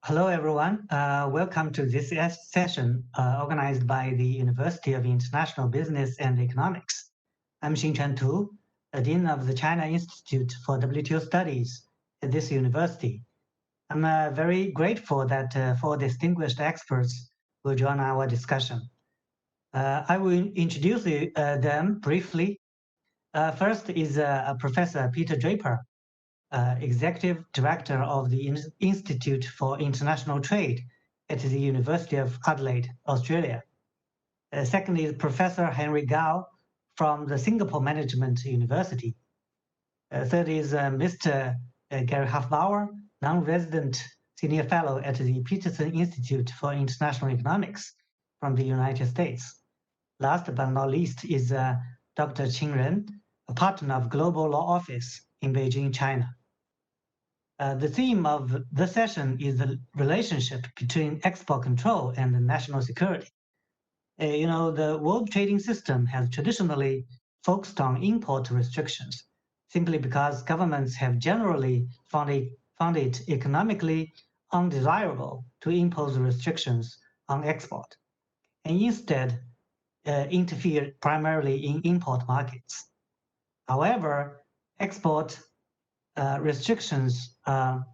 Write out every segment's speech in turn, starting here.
Hello, everyone. Welcome to this session organized by the University of International Business and Economics. I'm Xingchen Tu, the Dean of the China Institute for WTO Studies at this university. I'm very grateful that four distinguished experts will join our discussion. I will introduce them briefly. First is Professor Peter Draper, Executive Director of the Institute for International Trade at the University of Adelaide, Australia. Second is Professor Henry Gao from the Singapore Management University. Third is Mr. Gary Hofbauer, non-resident senior fellow at the Peterson Institute for International Economics from the United States. Last but not least is Dr. Qing Ren, a partner of Global Law Office in Beijing, China. The theme of the session is the relationship between export control and national security. The world trading system has traditionally focused on import restrictions simply because governments have generally found it economically undesirable to impose restrictions on export, and instead interfere primarily in import markets. However, export restrictions are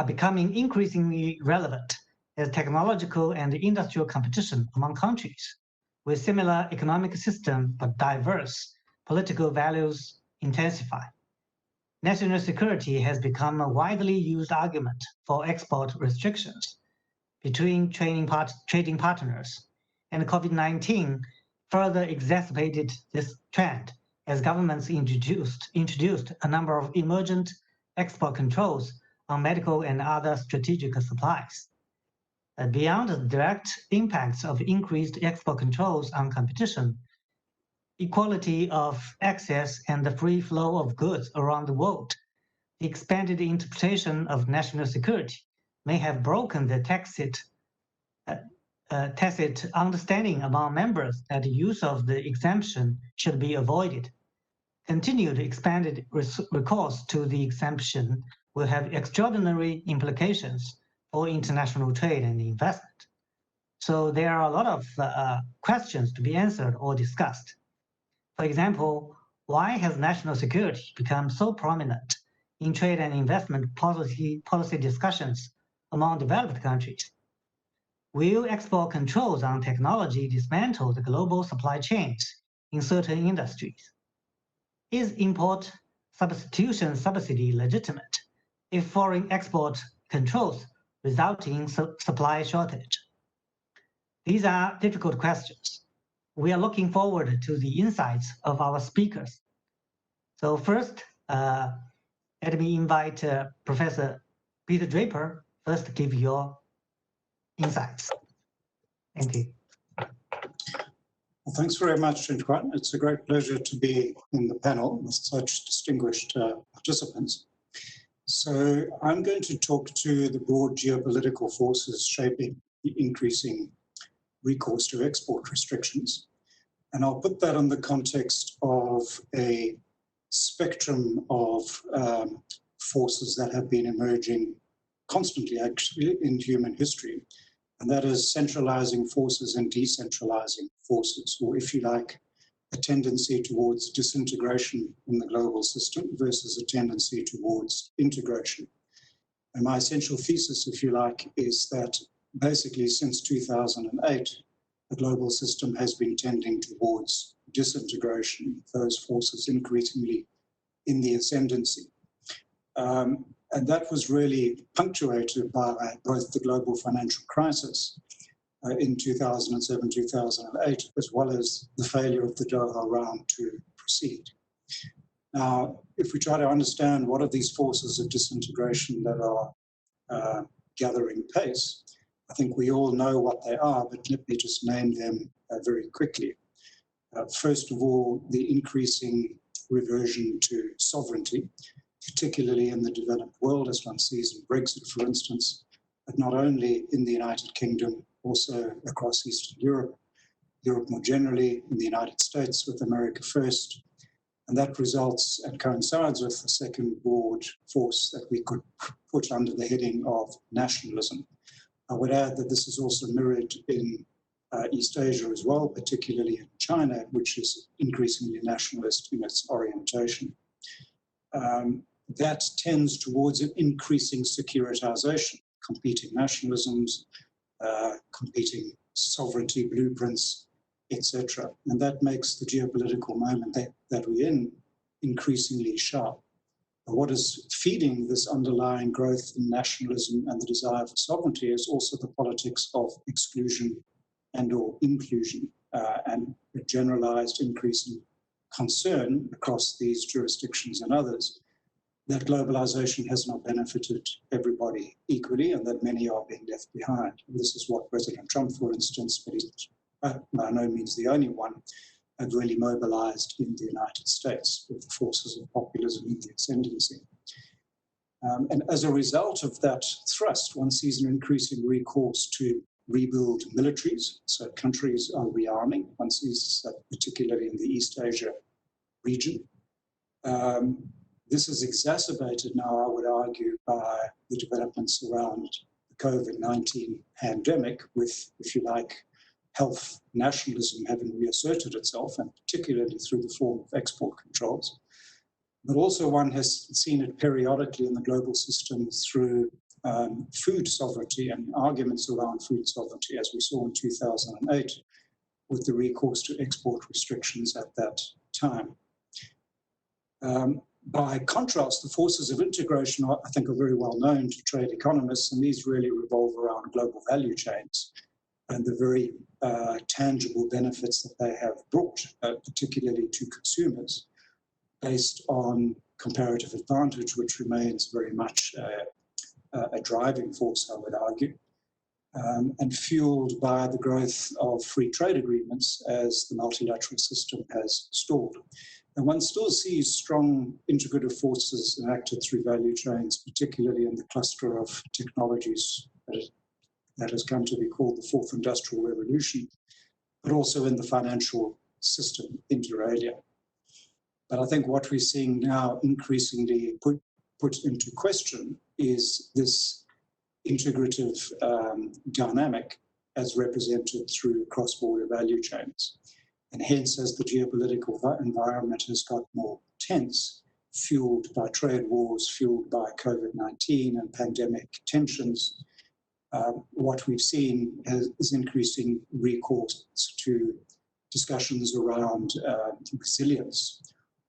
becoming increasingly relevant as technological and industrial competition among countries with similar economic system but diverse political values intensify. National security has become a widely used argument for export restrictions between trading partners, and COVID-19 further exacerbated this trend as governments introduced a number of emergent export controls on medical and other strategic supplies. Beyond the direct impacts of increased export controls on competition, equality of access and the free flow of goods around the world, the expanded interpretation of national security may have broken the tacit understanding among members that the use of the exemption should be avoided. Continued expanded recourse to the exemption will have extraordinary implications for international trade and investment. So there are a lot of questions to be answered or discussed. For example, why has national security become so prominent in trade and investment policy discussions among developed countries? Will export controls on technology dismantle the global supply chains in certain industries? Is import substitution subsidy legitimate if foreign export controls result in supply shortage? These are difficult questions. We are looking forward to the insights of our speakers. So first, let me invite Professor Peter Draper first to give your insights. Thank you. Well, thanks very much, Xingchen. It's a great pleasure to be in the panel with such distinguished participants. So I'm going to talk to the broad geopolitical forces shaping the increasing recourse to export restrictions. And I'll put that in the context of a spectrum of forces that have been emerging constantly, actually, in human history. And that is centralizing forces and decentralizing forces, or if you like, a tendency towards disintegration in the global system versus a tendency towards integration. And my essential thesis, if you like, is that basically since 2008, the global system has been tending towards disintegration, those forces increasingly in the ascendancy. And that was really punctuated by both the global financial crisis in 2007, 2008, as well as the failure of the Doha round to proceed. Now, if we try to understand what are these forces of disintegration that are gathering pace, I think we all know what they are, but let me just name them very quickly. First of all, the increasing reversion to sovereignty, particularly in the developed world, as one sees in Brexit, for instance, but not only in the United Kingdom, also across Eastern Europe, Europe more generally, in the United States with America First, And that results and coincides with the second broad force that we could put under the heading of nationalism. I would add that this is also mirrored in East Asia as well, particularly in China, which is increasingly nationalist in its orientation. That tends towards an increasing securitization, competing nationalisms, competing sovereignty blueprints, etc. And that makes the geopolitical moment that we're in increasingly sharp. But what is feeding this underlying growth in nationalism and the desire for sovereignty is also the politics of exclusion and or inclusion, and a generalized increase in concern across these jurisdictions and others that globalization has not benefited everybody equally and that many are being left behind. And this is what President Trump, for instance, but he's by no means the only one, had really mobilized in the United States with the forces of populism in the ascendancy. And as a result of that thrust, one sees an increasing recourse to rebuild militaries. So countries are rearming. One sees that particularly in the East Asia region. This is exacerbated now, I would argue, by the developments around the COVID-19 pandemic with, if you like, health nationalism having reasserted itself, and particularly through the form of export controls. But also one has seen it periodically in the global system through food sovereignty and arguments around food sovereignty, as we saw in 2008 with the recourse to export restrictions at that time. By contrast, the forces of integration, I think, are very well known to trade economists, and these really revolve around global value chains and the very tangible benefits that they have brought, particularly to consumers, based on comparative advantage, which remains very much a driving force, I would argue, and fueled by the growth of free trade agreements as the multilateral system has stalled. And one still sees strong integrative forces enacted through value chains, particularly in the cluster of technologies that has come to be called the Fourth Industrial Revolution, but also in the financial system, inter alia. But I think what we're seeing now increasingly put into question is this integrative dynamic as represented through cross-border value chains. And hence, as the geopolitical environment has got more tense, fueled by trade wars, fueled by COVID-19 and pandemic tensions, what we've seen is increasing recourse to discussions around resilience,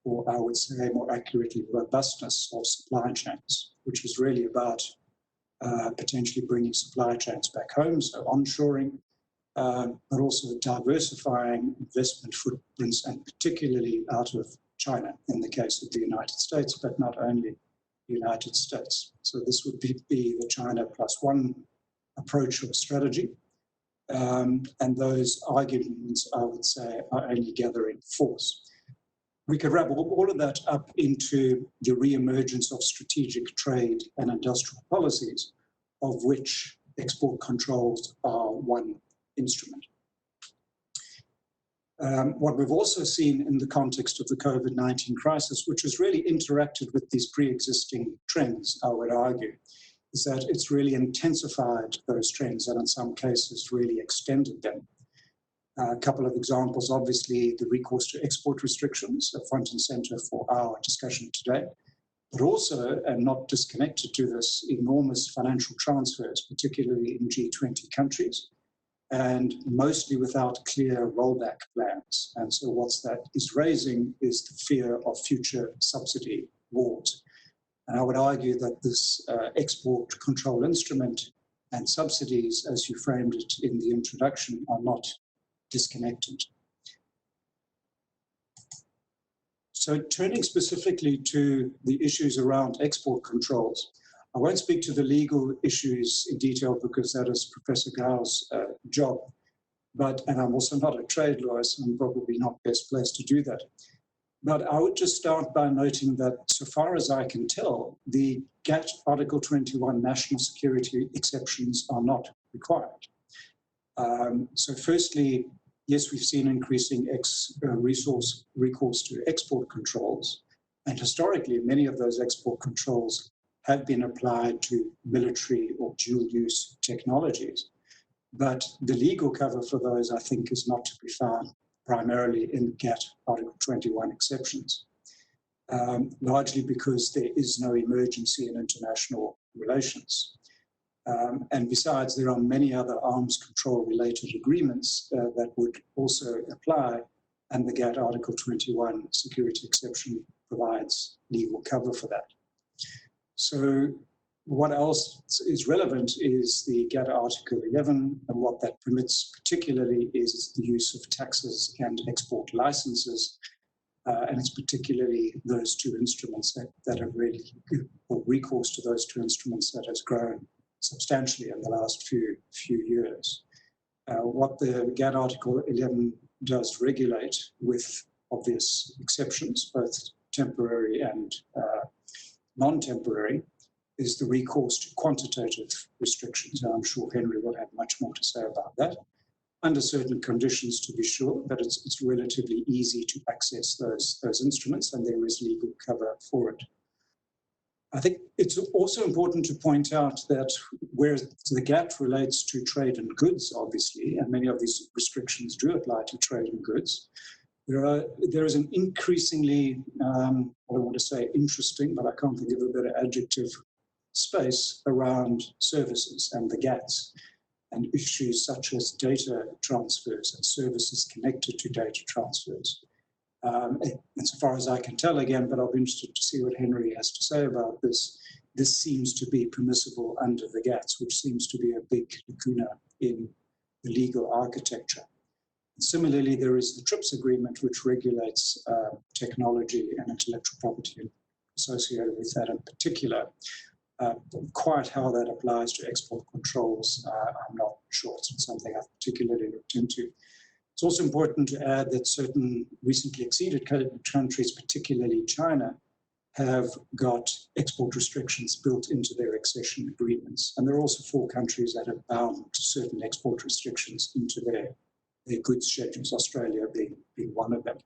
or I would say more accurately, robustness of supply chains, which is really about potentially bringing supply chains back home, so onshoring, but also diversifying investment footprints, and particularly out of China in the case of the United States, but not only the United States. So this would be the China plus one approach or strategy. And those arguments, I would say, are only gathering force. We could wrap all of that up into the re-emergence of strategic trade and industrial policies, of which export controls are one instrument. What we've also seen in the context of the COVID-19 crisis, which has really interacted with these pre-existing trends, I would argue, is that it's really intensified those trends and in some cases really extended them. A couple of examples, obviously the recourse to export restrictions, front and center for our discussion today, but also, and not disconnected to this, enormous financial transfers, particularly in G20 countries, and mostly without clear rollback plans. And so what that is raising is the fear of future subsidy wars. And I would argue that this export control instrument and subsidies, as you framed it in the introduction, are not disconnected. So turning specifically to the issues around export controls, I won't speak to the legal issues in detail because that is Professor Gao's job, and I'm also not a trade lawyer, so I'm probably not best placed to do that. But I would just start by noting that so far as I can tell, the GATT Article 21 national security exceptions are not required. So firstly, yes, we've seen increasing recourse to export controls. And historically, many of those export controls have been applied to military or dual-use technologies. But the legal cover for those, I think, is not to be found primarily in GATT Article 21 exceptions, largely because there is no emergency in international relations. And besides, there are many other arms control-related agreements that would also apply, and the GATT Article 21 security exception provides legal cover for that. So what else is relevant is the GATT Article 11, and what that permits particularly is the use of taxes and export licenses, and it's particularly those two instruments that have really, or recourse to those two instruments that has grown substantially in the last few years. What the GATT Article 11 does regulate, with obvious exceptions, both temporary and non-temporary, is the recourse to quantitative restrictions. And I'm sure Henry will have much more to say about that. Under certain conditions, to be sure, but it's relatively easy to access those instruments, and there is legal cover for it. I think it's also important to point out that whereas the GATT relates to trade in goods, obviously, and many of these restrictions do apply to trade in goods, there is an increasingly, I don't want to say interesting, but I can't think of a better adjective, space around services and the GATTs, and issues such as data transfers and services connected to data transfers. And so far as I can tell, again, but I'll be interested to see what Henry has to say about this. This seems to be permissible under the GATTs, which seems to be a big lacuna in the legal architecture. Similarly, there is the TRIPS agreement, which regulates technology and intellectual property associated with that in particular. Quite how that applies to export controls, I'm not sure. It's not something I've particularly looked into. It's also important to add that certain recently acceded countries, particularly China, have got export restrictions built into their accession agreements. And there are also 4 countries that have bound certain export restrictions into their goods schedules, Australia being one of them.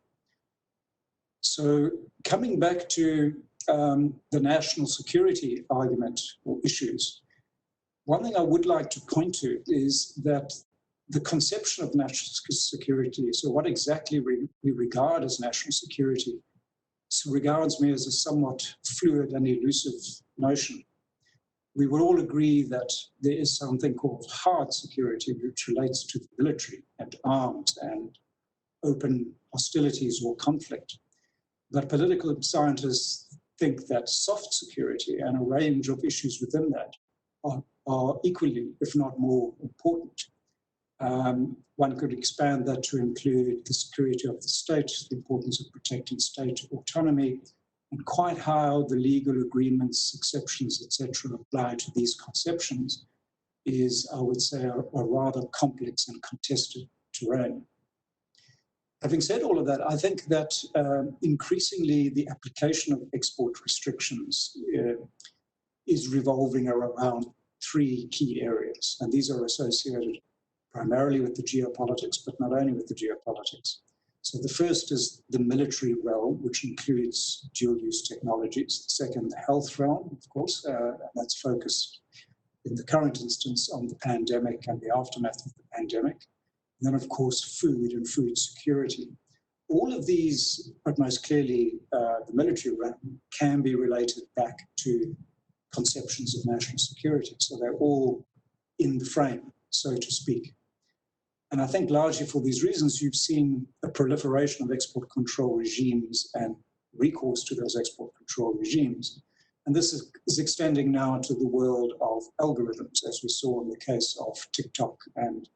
So coming back to the national security argument or issues, one thing I would like to point to is that the conception of national security, so what exactly we regard as national security, regards me as a somewhat fluid and elusive notion. We would all agree that there is something called hard security, which relates to the military and arms and open hostilities or conflict. But political scientists think that soft security and a range of issues within that are equally, if not more, important. One could expand that to include the security of the state, the importance of protecting state autonomy, and quite how the legal agreements, exceptions, etc., apply to these conceptions is, I would say, a rather complex and contested terrain. Having said all of that, I think that increasingly the application of export restrictions is revolving around 3 key areas, and these are associated primarily with the geopolitics, but not only with the geopolitics. So the first is the military realm, which includes dual-use technologies. The second, the health realm, of course, and that's focused in the current instance on the pandemic and the aftermath of the pandemic. And then, of course, food and food security. All of these, but most clearly the military realm, can be related back to conceptions of national security. So they're all in the frame, so to speak. And I think largely for these reasons, you've seen a proliferation of export control regimes and recourse to those export control regimes. And this is extending now to the world of algorithms, as we saw in the case of TikTok and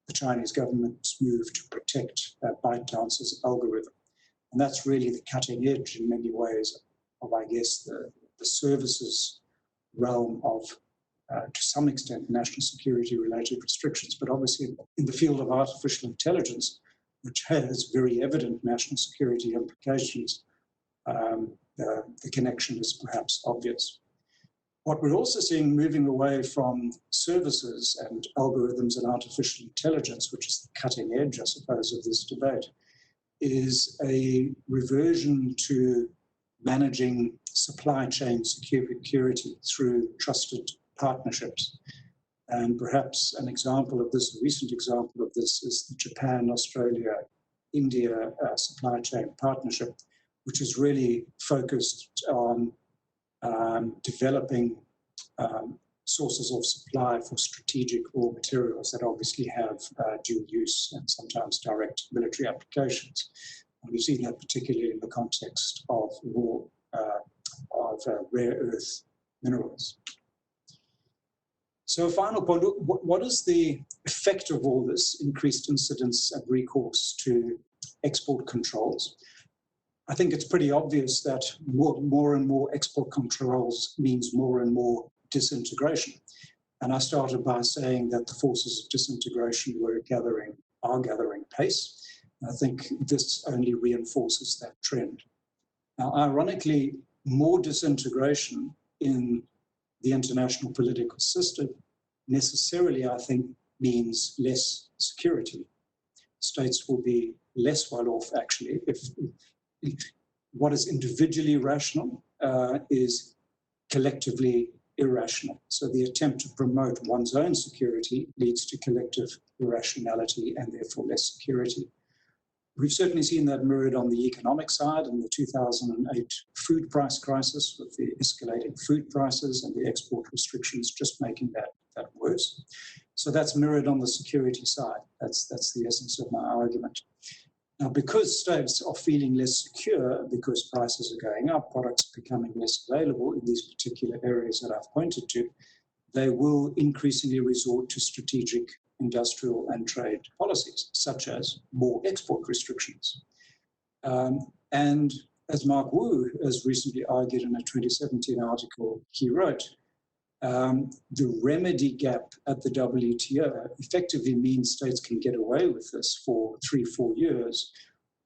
the Chinese government's move to protect ByteDance's algorithm. And that's really the cutting edge in many ways of, I guess, the services realm of, to some extent, national security related restrictions, but obviously in the field of artificial intelligence, which has very evident national security implications, the connection is perhaps obvious. What we're also seeing moving away from services and algorithms and artificial intelligence, which is the cutting edge, I suppose, of this debate, is a reversion to managing supply chain security through trusted partnerships. And perhaps an example of this, a recent example of this, is the Japan, Australia, India supply chain partnership, which is really focused on developing sources of supply for strategic raw materials that obviously have dual use and sometimes direct military applications. And we've seen that particularly in the context of rare earth minerals. So a final point, what is the effect of all this increased incidence and recourse to export controls? I think it's pretty obvious that more and more export controls means more and more disintegration. And I started by saying that the forces of disintegration are gathering pace. And I think this only reinforces that trend. Now, ironically, more disintegration in the international political system necessarily, I think, means less security. States will be less well off, actually, if what is individually rational is collectively irrational. So the attempt to promote one's own security leads to collective irrationality and therefore less security. We've certainly seen that mirrored on the economic side in the 2008 food price crisis, with the escalating food prices and the export restrictions just making that worse. So that's mirrored on the security side. That's the essence of my argument. Now, because states are feeling less secure, because prices are going up, products are becoming less available in these particular areas that I've pointed to, they will increasingly resort to strategic industrial and trade policies, such as more export restrictions. And as Mark Wu has recently argued in a 2017 article he wrote, the remedy gap at the WTO effectively means states can get away with this for 3-4 years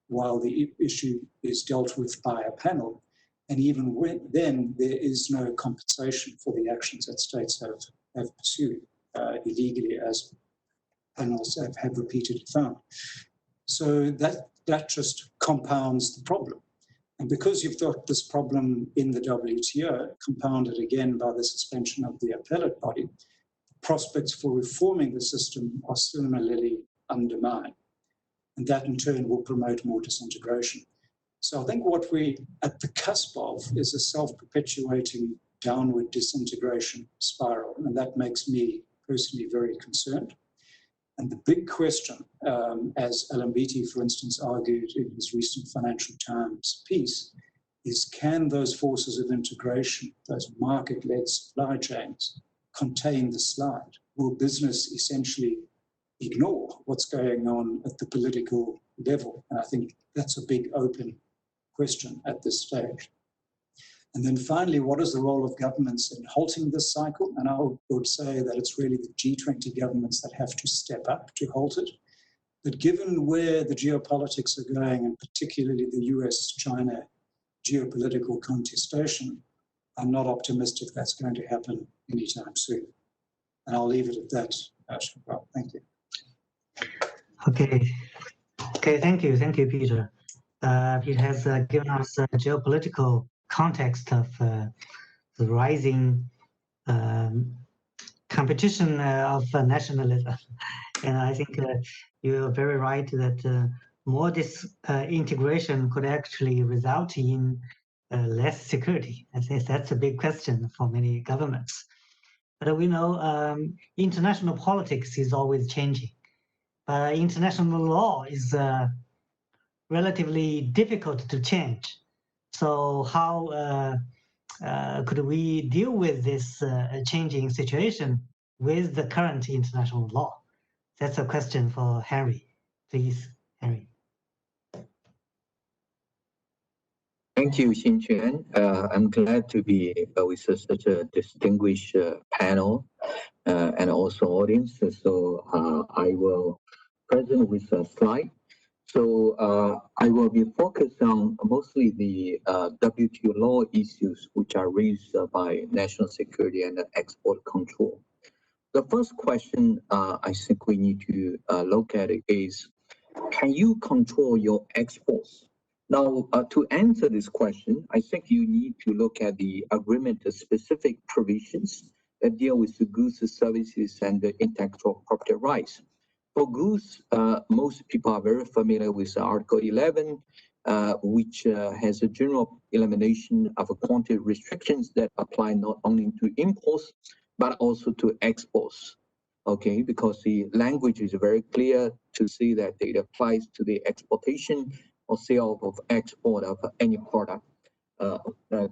while the issue is dealt with by a panel. And even then, there is no compensation for the actions that states have pursued illegally, as panels have repeatedly found. So that just compounds the problem. And because you've got this problem in the WTO, compounded again by the suspension of the appellate body, prospects for reforming the system are similarly undermined. And that in turn will promote more disintegration. So I think what we're at the cusp of is a self-perpetuating downward disintegration spiral. And that makes me personally very concerned. And the big question, as Alan Beattie, for instance, argued in his recent Financial Times piece, is can those forces of integration, those market-led supply chains, contain the slide? Will business essentially ignore what's going on at the political level? And I think that's a big open question at this stage. And then finally, what is the role of governments in halting this cycle? And I would say that it's really the G20 governments that have to step up to halt it. But given where the geopolitics are going, and particularly the US-China geopolitical contestation, I'm not optimistic that's going to happen anytime soon. And I'll leave it at that. Well, thank you. Okay, thank you, Peter. Peter has given us a geopolitical context of the rising competition of nationalism. And I think you're very right that more integration could actually result in less security. I think that's a big question for many governments. But we know international politics is always changing. International law is relatively difficult to change. So how could we deal with this changing situation with the current international law? That's a question for Henry. Please, Henry. Thank you, Xinquan. I'm glad to be with such a distinguished panel and also audience. So I will present with a slide. So I will be focused on mostly the WTO law issues which are raised by national security and export control. The first question I think we need to look at is, can you control your exports? Now, to answer this question, I think you need to look at the agreement-specific provisions that deal with the goods, services, and the intellectual property rights. For goods, most people are very familiar with Article 11, which has a general elimination of quantity restrictions that apply not only to imports, but also to exports. Okay, because the language is very clear to see that it applies to the exportation or sale of export of any product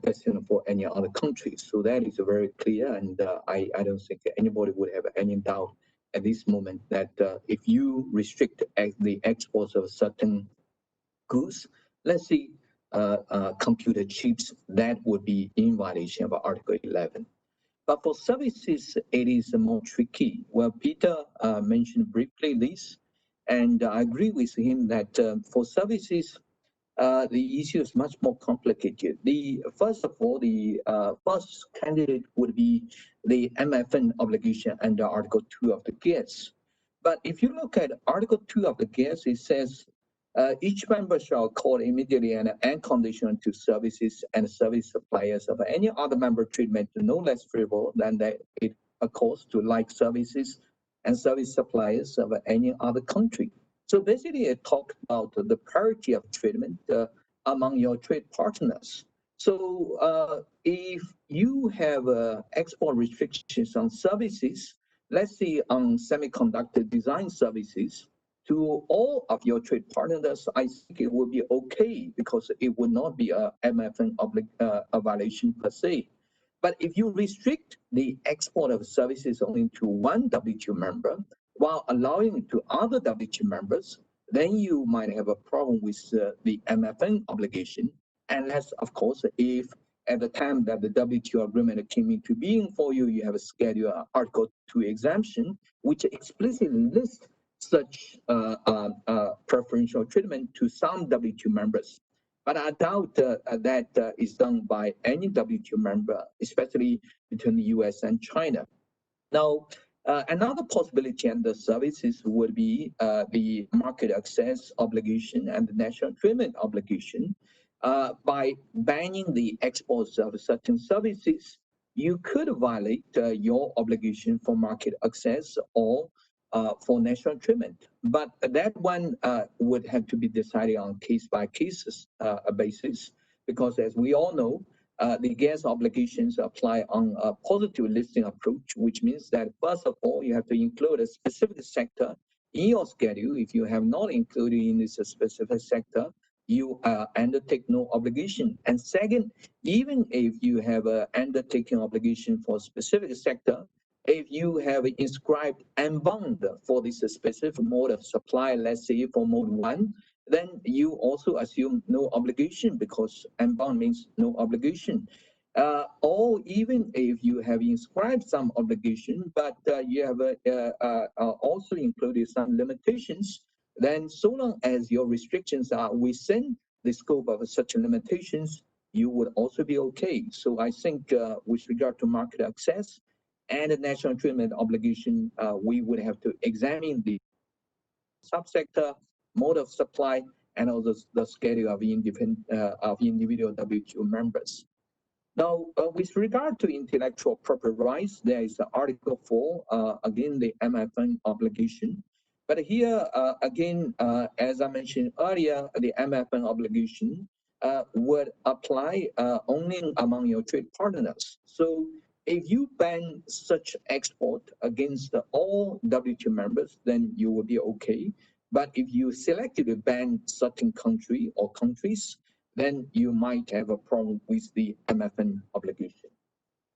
destined for any other country. So that is very clear, and I don't think anybody would have any doubt at this moment that if you restrict the exports of certain goods, let's say computer chips, that would be in violation of Article 11. But for services, it is more tricky. Well, Peter mentioned briefly this, and I agree with him that for services, the issue is much more complicated. First of all, the first candidate would be the MFN obligation under Article 2 of the GATS. But if you look at Article 2 of the GATS, it says each member shall accord immediately and unconditional to services and service suppliers of any other member treatment no less favorable than that it accords to like services and service suppliers of any other country. So basically, it talks about the parity of treatment among your trade partners. So if you have export restrictions on services, let's say on semiconductor design services, to all of your trade partners, I think it would be okay because it would not be a MFN a violation per se. But if you restrict the export of services only to one WTO member, while allowing it to other WTO members, then you might have a problem with the MFN obligation. Unless, of course, if at the time that the WTO agreement came into being for you, you have a schedule Article 2 exemption, which explicitly lists such preferential treatment to some WTO members. But I doubt that is done by any WTO member, especially between the US and China. Now, another possibility under services would be the market access obligation and the national treatment obligation. By banning the exports of certain services, you could violate your obligation for market access or for national treatment. But that one would have to be decided on case-by-case basis, because as we all know, the gas obligations apply on a positive listing approach, which means that first of all, you have to include a specific sector in your schedule. If you have not included in this specific sector, you undertake no obligation. And second, even if you have an undertaking obligation for a specific sector, if you have inscribed unbound for this specific mode of supply, let's say for mode 1, then you also assume no obligation because unbound means no obligation. Or even if you have inscribed some obligation, but you have also included some limitations, then so long as your restrictions are within the scope of such limitations, you would also be okay. So I think with regard to market access and the national treatment obligation, we would have to examine the subsector, mode of supply, and also the schedule of individual WTO members. Now, with regard to intellectual property rights, there is Article 4, again, the MFN obligation. But here, again, as I mentioned earlier, the MFN obligation would apply only among your trade partners. So if you ban such export against all WTO members, then you will be okay. But if you selectively ban certain country or countries, then you might have a problem with the MFN obligation.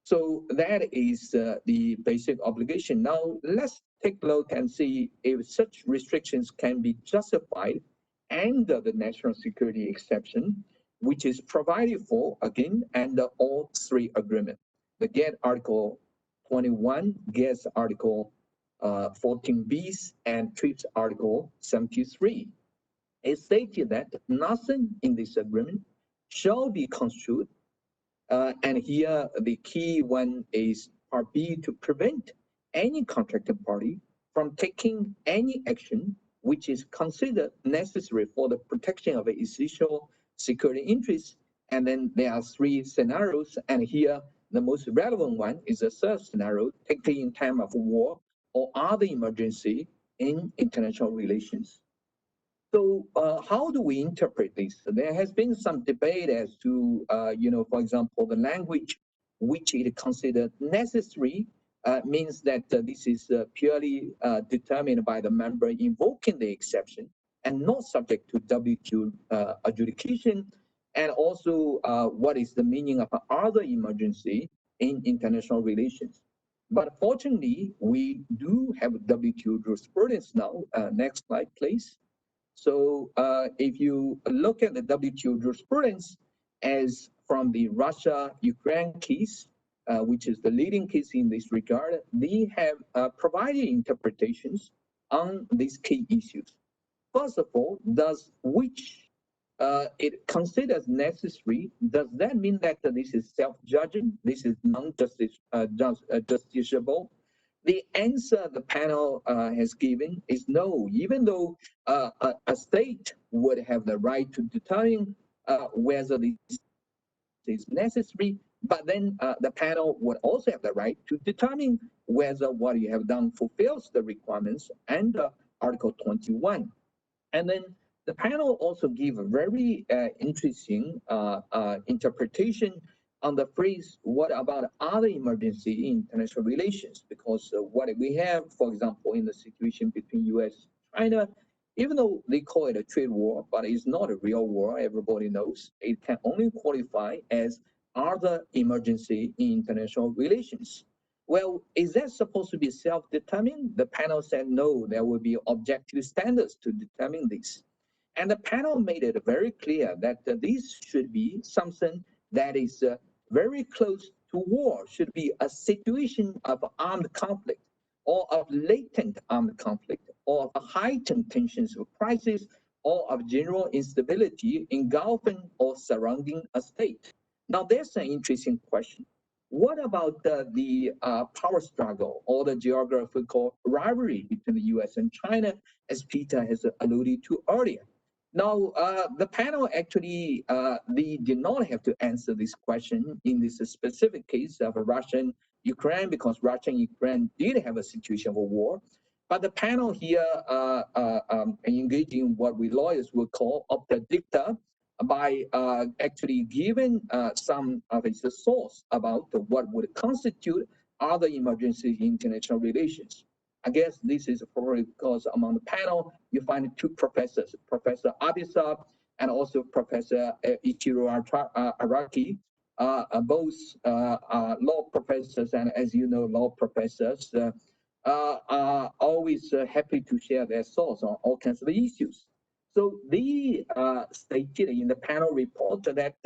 So that is the basic obligation. Now, let's take a look and see if such restrictions can be justified under the national security exception, which is provided for, again, under all three agreements. The GATT Article 21, GATS Article 14 bis, and TRIPS Article 73. it stated that nothing in this agreement shall be construed, and here the key one is part B, to prevent any contracting party from taking any action which is considered necessary for the protection of essential security interests. And then there are three scenarios, and here the most relevant one is the third scenario, taken in time of war or other emergency in international relations. So how do we interpret this? There has been some debate as to, for example, the language which it considered necessary means that this is purely determined by the member invoking the exception and not subject to WTO adjudication. And also, what is the meaning of other emergency in international relations? But fortunately, we do have WTO jurisprudence now. Next slide, please. So if you look at the WTO jurisprudence as from the Russia-Ukraine case, which is the leading case in this regard, they have provided interpretations on these key issues. First of all, does which it considers necessary, does that mean that this is self-judging, this is non-justiciable? The answer the panel has given is no, even though a state would have the right to determine whether this is necessary, but then the panel would also have the right to determine whether what you have done fulfills the requirements under Article 21. And then the panel also gave a very interesting interpretation on the phrase, what about other emergency in international relations? Because what we have, for example, in the situation between US and China, even though they call it a trade war, but it's not a real war, everybody knows, it can only qualify as other emergency in international relations. Well, is that supposed to be self-determined? The panel said no, there will be objective standards to determine this. And the panel made it very clear that this should be something that is very close to war, should be a situation of armed conflict or of latent armed conflict or of heightened tensions of crisis or of general instability engulfing or surrounding a state. Now, there's an interesting question. What about the power struggle or the geographical rivalry between the US and China, as Peter has alluded to earlier? Now, the panel actually, they did not have to answer this question in this specific case of Russian-Ukraine, because Russia-Ukraine did have a situation of a war. But the panel here engaged in what we lawyers would call opta dicta by actually giving some of its source about what would constitute other emergencies in international relations. I guess this is probably because among the panel, you find two professors, Professor Abisab and also Professor Ichiro Araki, both law professors, and as you know, law professors are always happy to share their thoughts on all kinds of issues. So they stated in the panel report that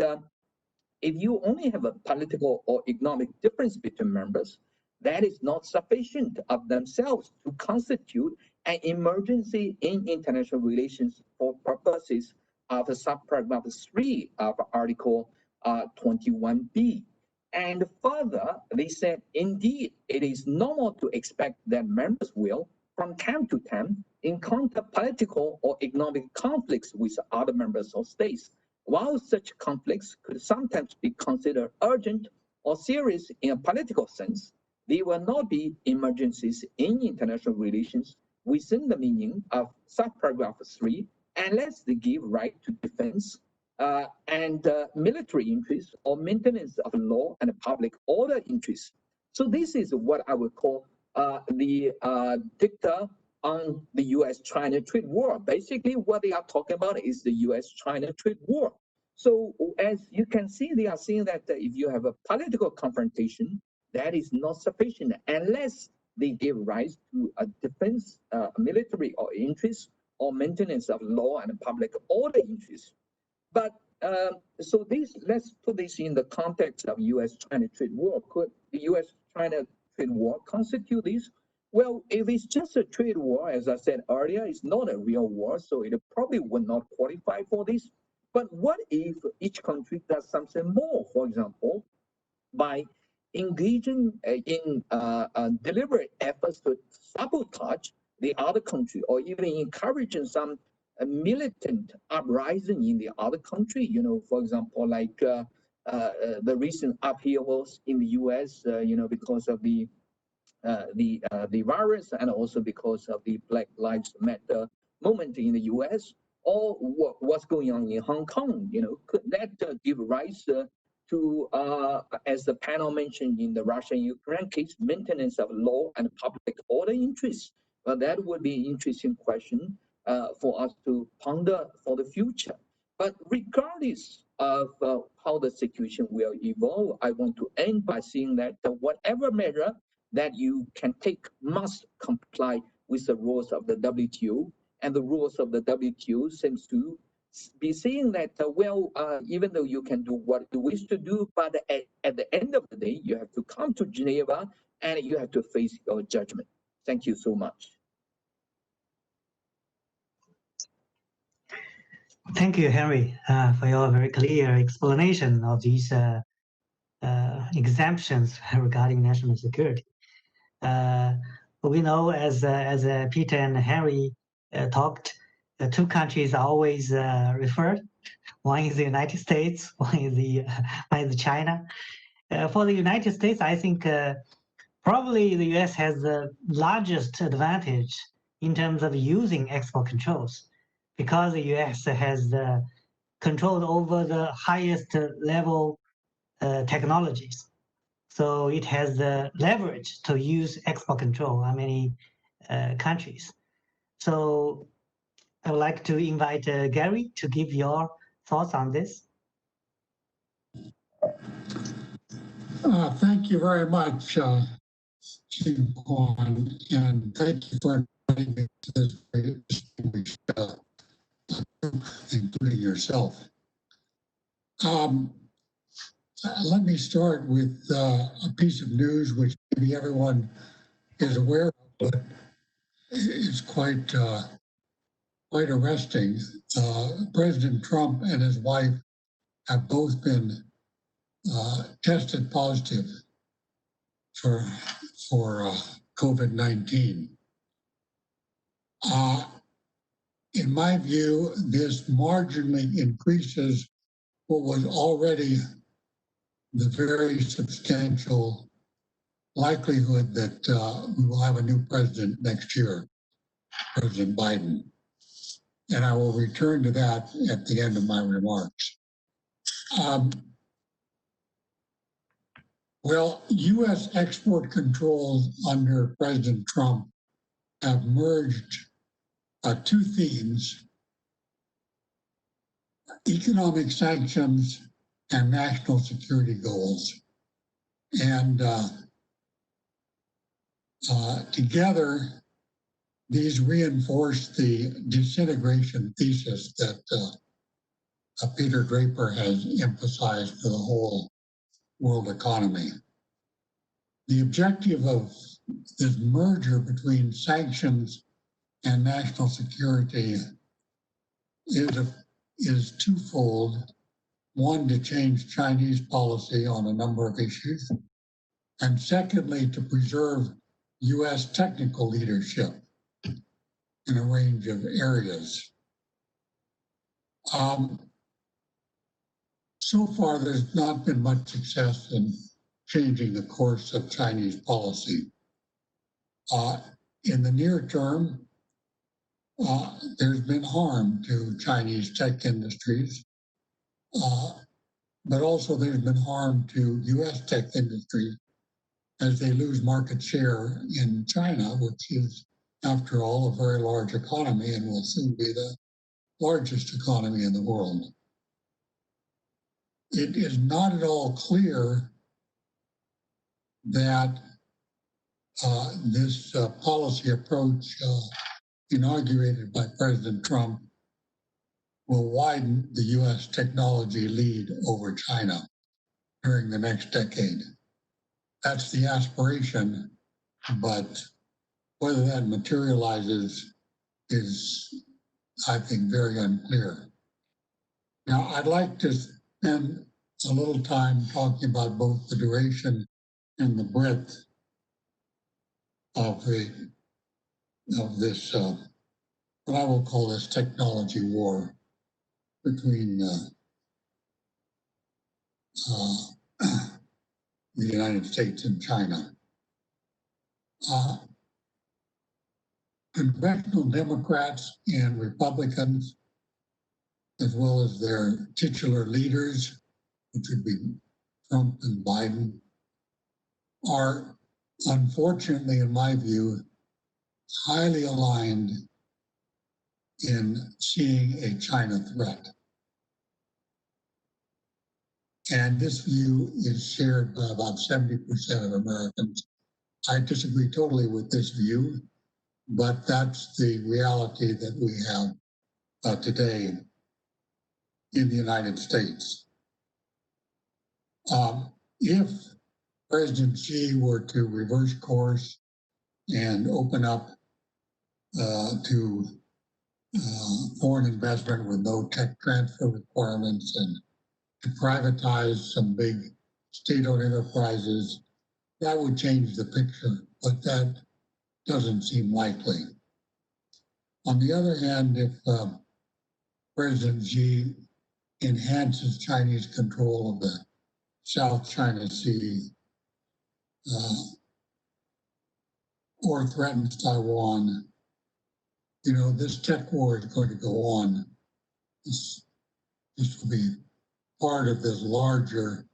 if you only have a political or economic difference between members, that is not sufficient of themselves to constitute an emergency in international relations for purposes of subparagraph 3 of Article 21B. And further, they said, indeed, it is normal to expect that members will, from time to time, encounter political or economic conflicts with other members or states. While such conflicts could sometimes be considered urgent or serious in a political sense, they will not be emergencies in international relations within the meaning of subparagraph 3 unless they give right to defense and military interests or maintenance of law and public order interests. So this is what I would call the dicta on the US-China trade war. Basically, what they are talking about is the US-China trade war. So as you can see, they are saying that if you have a political confrontation, that is not sufficient unless they give rise to a defense, military or interest, or maintenance of law and public order interests. But so let's put this in the context of US-China trade war. Could the US-China trade war constitute this? Well, if it's just a trade war, as I said earlier, it's not a real war, so it probably would not qualify for this. But what if each country does something more? For example, by engaging in deliberate efforts to sabotage the other country, or even encouraging some militant uprising in the other country. You know, for example, like the recent upheavals in the U.S. Because of the virus, and also because of the Black Lives Matter movement in the U.S., or what's going on in Hong Kong. Could that give rise to, as the panel mentioned in the Russia-Ukraine case, maintenance of law and public order interests? Well, that would be an interesting question for us to ponder for the future. But regardless of how the situation will evolve, I want to end by saying that whatever measure that you can take must comply with the rules of the WTO, and the rules of the WTO seems to be saying that, even though you can do what you wish to do, but at the end of the day, you have to come to Geneva and you have to face your judgment. Thank you so much. Thank you, Henry, for your very clear explanation of these exemptions regarding national security. We know, as Peter and Henry talked, the two countries are always referred. One is the United States, one is China. For the United States, I think probably the US has the largest advantage in terms of using export controls, because the US has control over the highest level technologies. So it has the leverage to use export control on many countries. So I would like to invite Gary to give your thoughts on this. Thank you very much, Xing-Kwan, and thank you for inviting me to this very distinguished group, including yourself. Let me start with a piece of news which maybe everyone is aware of, but it's quite arresting. President Trump and his wife have both been tested positive for COVID-19. In my view, this marginally increases what was already the very substantial likelihood that we will have a new president next year, President Biden. And I will return to that at the end of my remarks. Well, U.S. export controls under President Trump have merged two themes: economic sanctions and national security goals. And together, these reinforce the disintegration thesis that Peter Draper has emphasized for the whole world economy. The objective of this merger between sanctions and national security is twofold. One, to change Chinese policy on a number of issues, and secondly, to preserve U.S. technical leadership in a range of areas. So far, there's not been much success in changing the course of Chinese policy. In the near term, there's been harm to Chinese tech industries, but also there's been harm to U.S. tech industries as they lose market share in China, which is, after all, a very large economy and will soon be the largest economy in the world. It is not at all clear that this policy approach inaugurated by President Trump will widen the U.S. technology lead over China during the next decade. That's the aspiration, but Whether that materializes is, I think, very unclear. Now, I'd like to spend a little time talking about both the duration and the breadth of this, what I will call this technology war between the United States and China. Conventional Democrats and Republicans, as well as their titular leaders, which would be Trump and Biden, are unfortunately, in my view, highly aligned in seeing a China threat. And this view is shared by about 70% of Americans. I disagree totally with this view, but that's the reality that we have today in the United States. If President Xi were to reverse course and open up to foreign investment with no tech transfer requirements and to privatize some big state-owned enterprises, that would change the picture, but that doesn't seem likely. On the other hand, if President Xi enhances Chinese control of the South China Sea or threatens Taiwan, you know, this tech war is going to go on. This will be part of this larger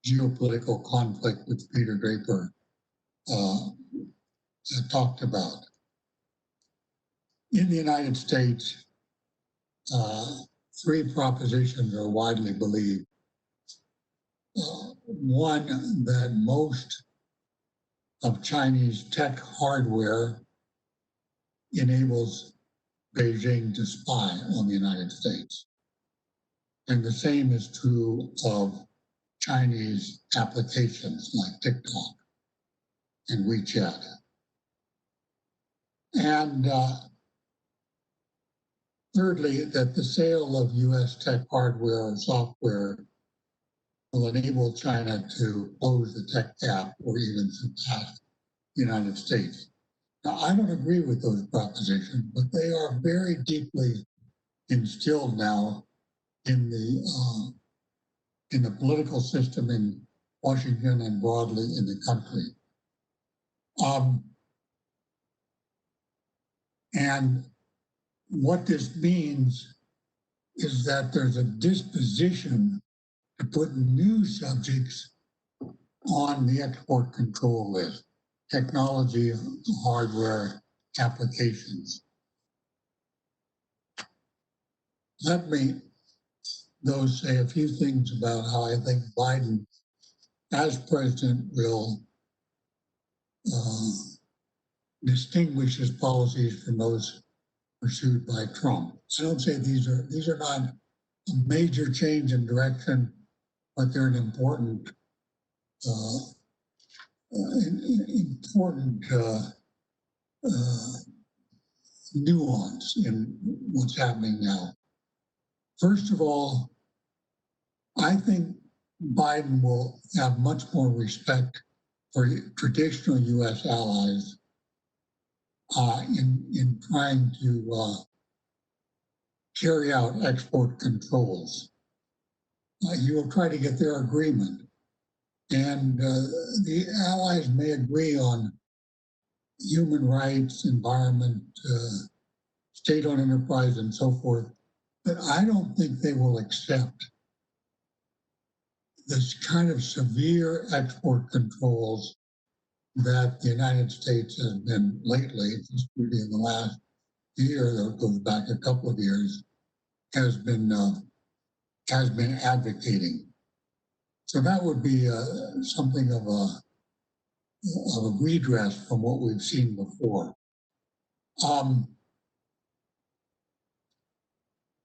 geopolitical conflict which Peter Draper talked about. In the United States, three propositions are widely believed. One, that most of Chinese tech hardware enables Beijing to spy on the United States. And the same is true of Chinese applications like TikTok and WeChat. And thirdly, that the sale of US tech hardware and software will enable China to close the tech gap or even surpass the United States. Now, I don't agree with those propositions, but they are very deeply instilled now in the political system in Washington and broadly in the country. And what this means is that there's a disposition to put new subjects on the export control list, technology, hardware, applications. Let me, though, say a few things about how I think Biden, as president, will distinguish his policies from those pursued by Trump. I don't say these are not a major change in direction, but they're an important nuance in what's happening now. First of all, I think Biden will have much more respect for traditional U.S. allies in trying to carry out export controls. He will try to get their agreement. And the allies may agree on human rights, environment, state-owned enterprise, and so forth, but I don't think they will accept this kind of severe export controls that the United States has been lately, just really in the last year, that goes back a couple of years, has been advocating. So that would be something of a redress from what we've seen before.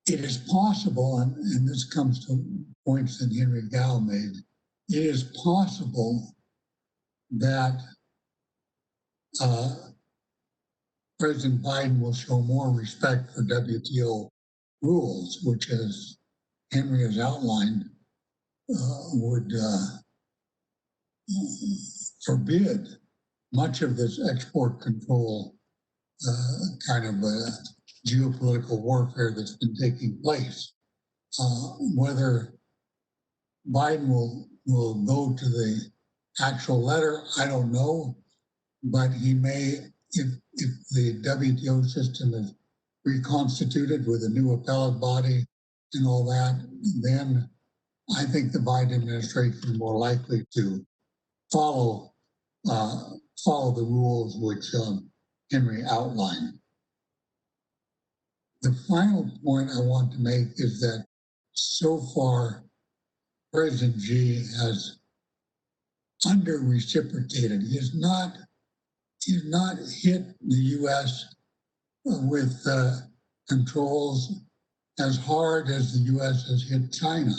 It is possible, and this comes to points that Henry Gao made, it is possible that President Biden will show more respect for WTO rules, which, as Henry has outlined, would forbid much of this export control kind of geopolitical warfare that's been taking place. Whether Biden will go to the actual letter, I don't know, but he may, if the WTO system is reconstituted with a new appellate body and all that, then I think the Biden administration is more likely to follow the rules which Henry outlined. The final point I want to make is that so far, President Xi has under-reciprocated. He has not hit the U.S. with controls as hard as the U.S. has hit China.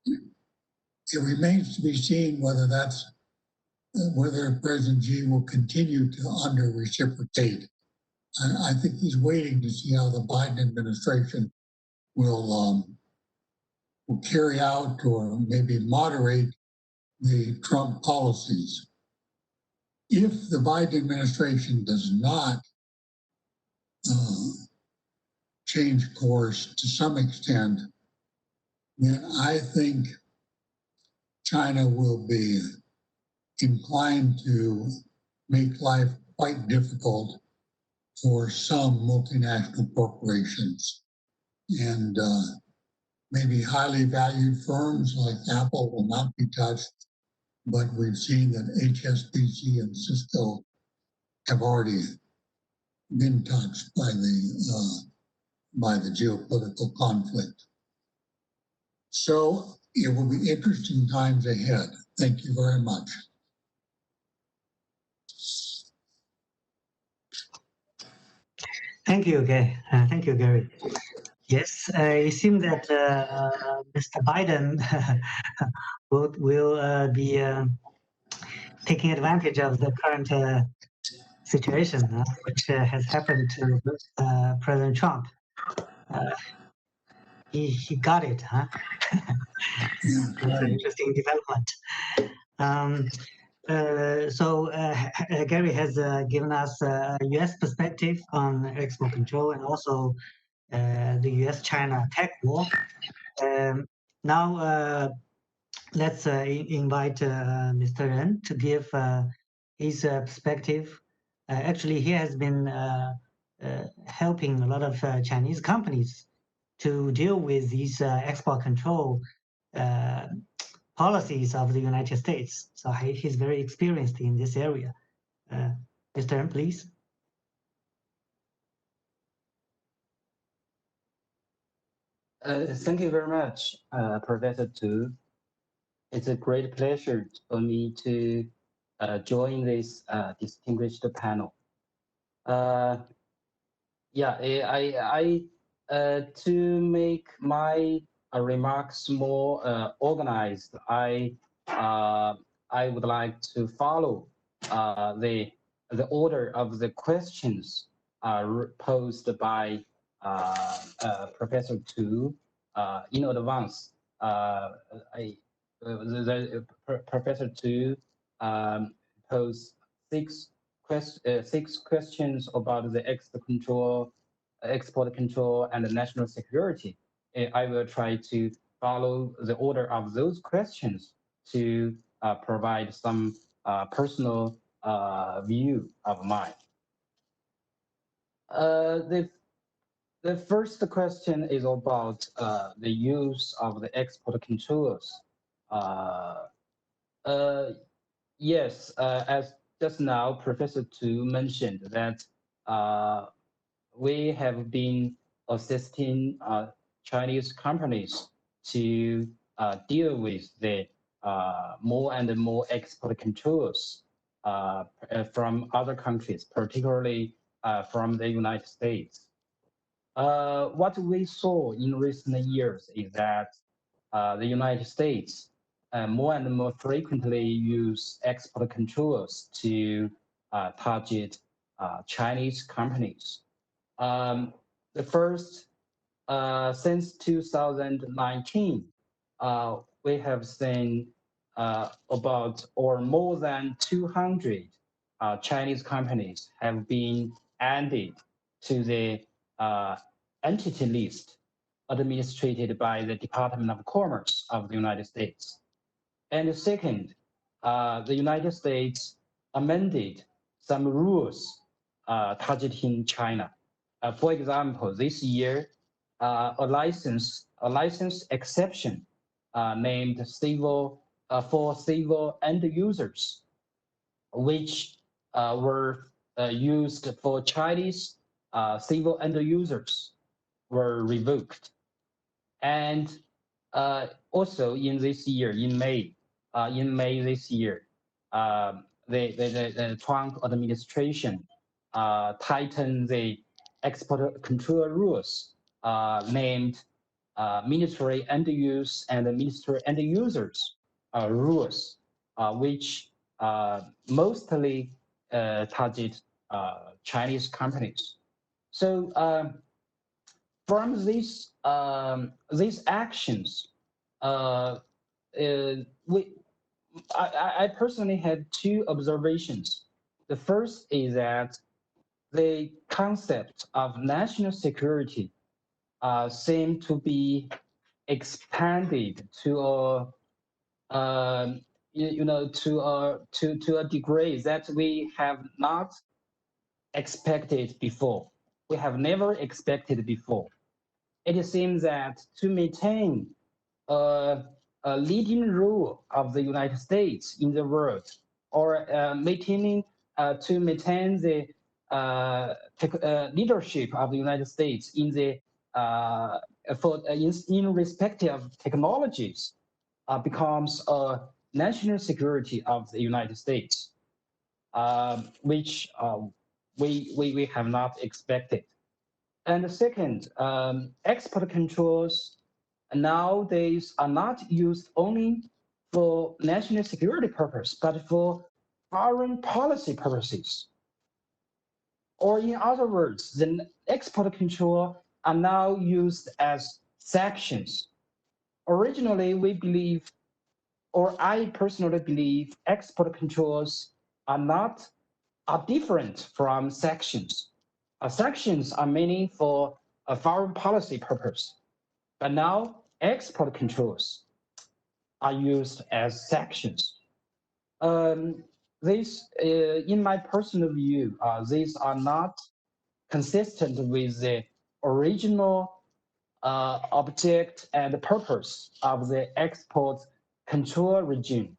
It remains to be seen whether President Xi will continue to under-reciprocate. I think he's waiting to see how the Biden administration will carry out or maybe moderate the Trump policies. If the Biden administration does not change course to some extent, then I think China will be inclined to make life quite difficult for some multinational corporations. And maybe highly valued firms like Apple will not be touched, but we've seen that HSBC and Cisco have already been touched by the geopolitical conflict. So it will be interesting times ahead. Thank you very much. Thank you, Gary. Thank you, Gary. Yes, it seems that Mr. Biden will be taking advantage of the current situation, which has happened to President Trump. He got it, huh? It's an interesting development. So Gary has given us a U.S. perspective on export control and also the U.S.-China tech war. Now let's invite Mr. Ren to give his perspective. Actually, he has been helping a lot of Chinese companies to deal with these export control policies of the United States. So he's very experienced in this area. Mr. Ren, please. Thank you very much, Professor Tu. It's a great pleasure for me to join this distinguished panel. To make my remarks more organized, I would like to follow the order of the questions posed by Professor Tu in advance. Professor Tu posed six questions about the export control and the national security. I will try to follow the order of those questions to provide some personal view of mine. The first question is about the use of the export controls. Yes, as just now, Professor Tu mentioned that we have been assisting Chinese companies to deal with the more and more export controls from other countries, particularly from the United States. What we saw in recent years is that the United States more and more frequently use export controls to target Chinese companies. The first, since 2019, we have seen about or more than 200 Chinese companies have been added to the entity list administered by the Department of Commerce of the United States. And second, the United States amended some rules targeting China. For example, this year, a license exception named civil for civil end users, which were used for Chinese civil end users, were revoked. And also in this year, in May this year, the Trump administration tightened the export control rules named military end use and military end users rules, which mostly target Chinese companies. So from these actions, I personally had two observations. The first is that the concept of national security seem to be expanded to a to a degree that we have not expected before. We have never expected before. It seems that to maintain a leading role of the United States in the world, or to maintain the leadership of the United States in the in respect of technologies, becomes a national security of the United States, which we have not expected. And the second, export controls nowadays are not used only for national security purpose, but for foreign policy purposes. Or in other words, the export control are now used as sanctions. Originally, we believe, or I personally believe, export controls are different from sanctions. Sanctions are mainly for a foreign policy purpose, but now export controls are used as sanctions. These, in my personal view, these are not consistent with the original object and purpose of the export control regime.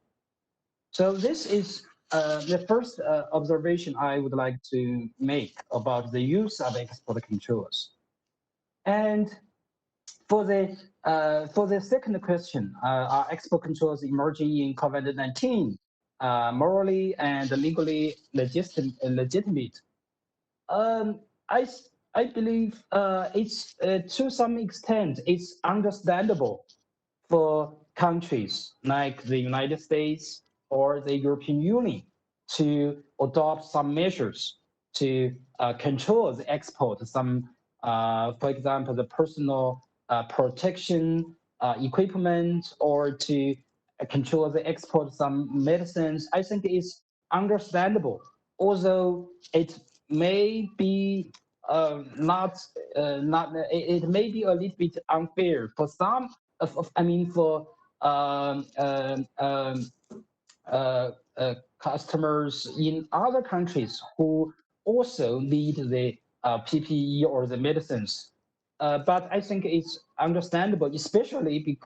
So this is the first observation I would like to make about the use of export controls. And for the second question, are export controls emerging in COVID-19 morally and legally legitimate? I believe it's to some extent it's understandable for countries like the United States or the European Union to adopt some measures to control the export of some, for example, the personal protection equipment, or to control the export of some medicines. I think it's understandable, although it may be it may be a little bit unfair for some for customers in other countries who also need the PPE or the medicines. But I think it's understandable, especially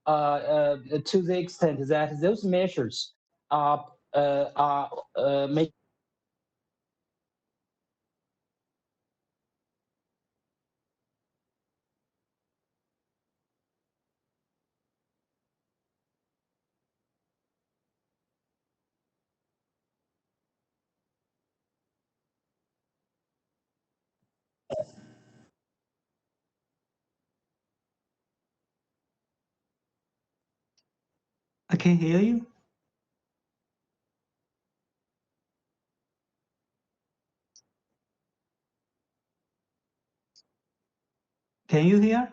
to the extent that those measures are make. I can hear you. Can you hear?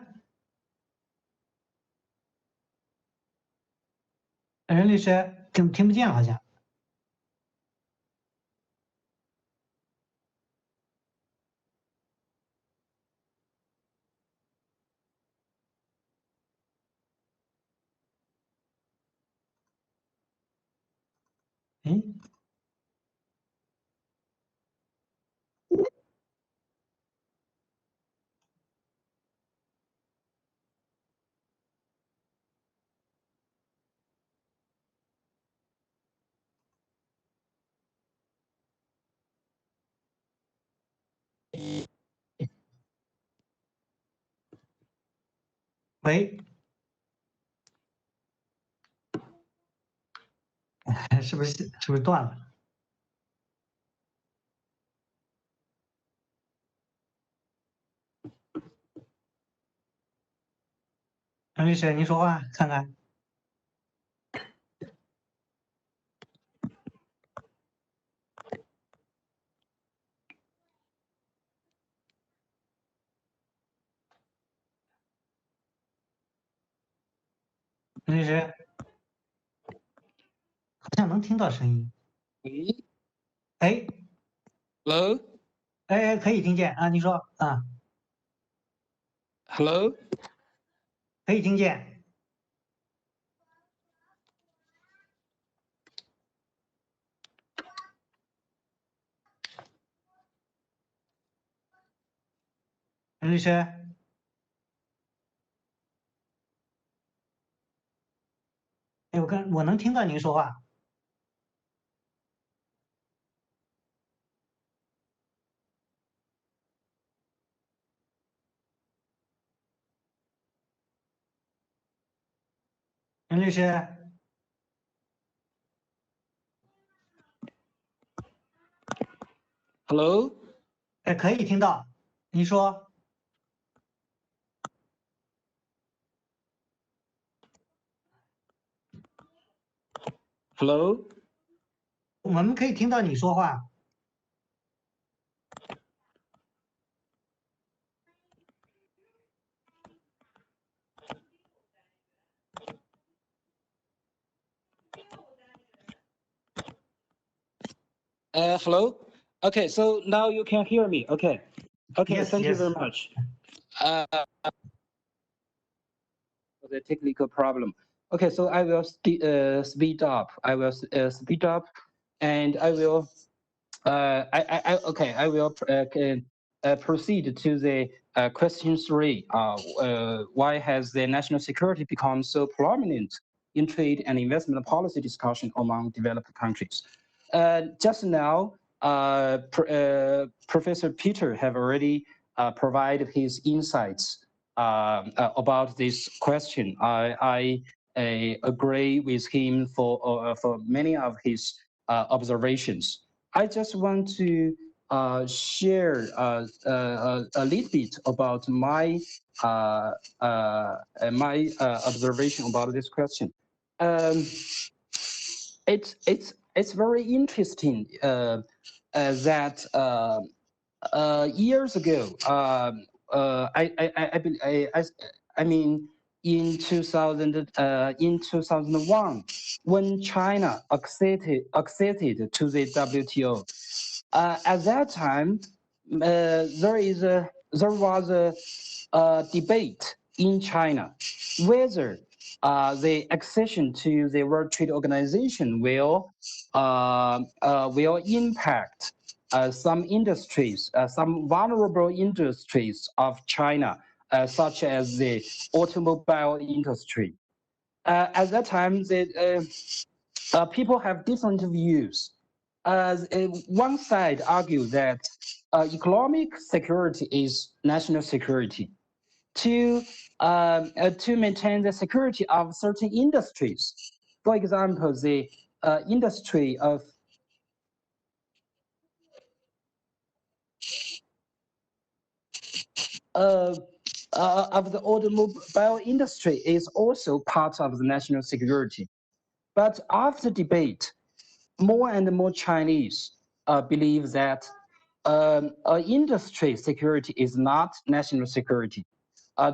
任律师听不见了，好像。哎，喂，是不是断了？任律师，您说话看看。任律师，好像能听到声音。喂哎， ，Hello，哎，可以听见啊，你说啊， Hello，可以听见。任律师，哎，我能听到您说话。任律师， Hello，哎，可以听到。您说， Hello，我们可以听到你说话。Hello. Okay, so now you can hear me. Okay. Okay, Yes, thank you yes. very much. For the technical problem. Okay, so I will speed up. I will speed up, and I will. I will proceed to the question 3. Why has the national security become so prominent in trade and investment policy discussion among developed countries? Just now, Professor Peter have already provided his insights about this question. I agree with him for many of his observations. I just want to share a little bit about my observation about this question. It's very interesting that years ago, I mean, in 2001, when China acceded to the WTO, at that time, there was a debate in China whether the accession to the World Trade Organization will impact some industries, some vulnerable industries of China, such as the automobile industry. At that time, people have different views. One side argues that economic security is national security. To maintain the security of certain industries, for example, the industry of the automobile industry is also part of the national security. But after debate, more and more Chinese believe that industry security is not national security.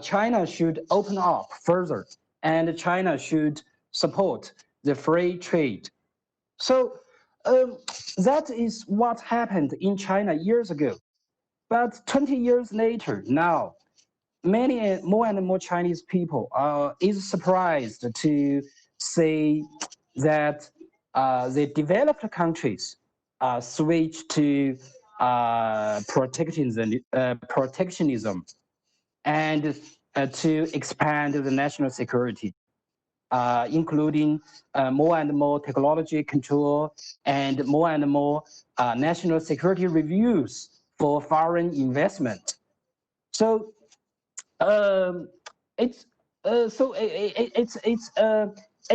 China should open up further, and China should support the free trade. So that is what happened in China years ago. But 20 years later, now, many more and more Chinese people is surprised to see that the developed countries switch to protectionism and to expand the national security, including more and more technology control and more national security reviews for foreign investment. So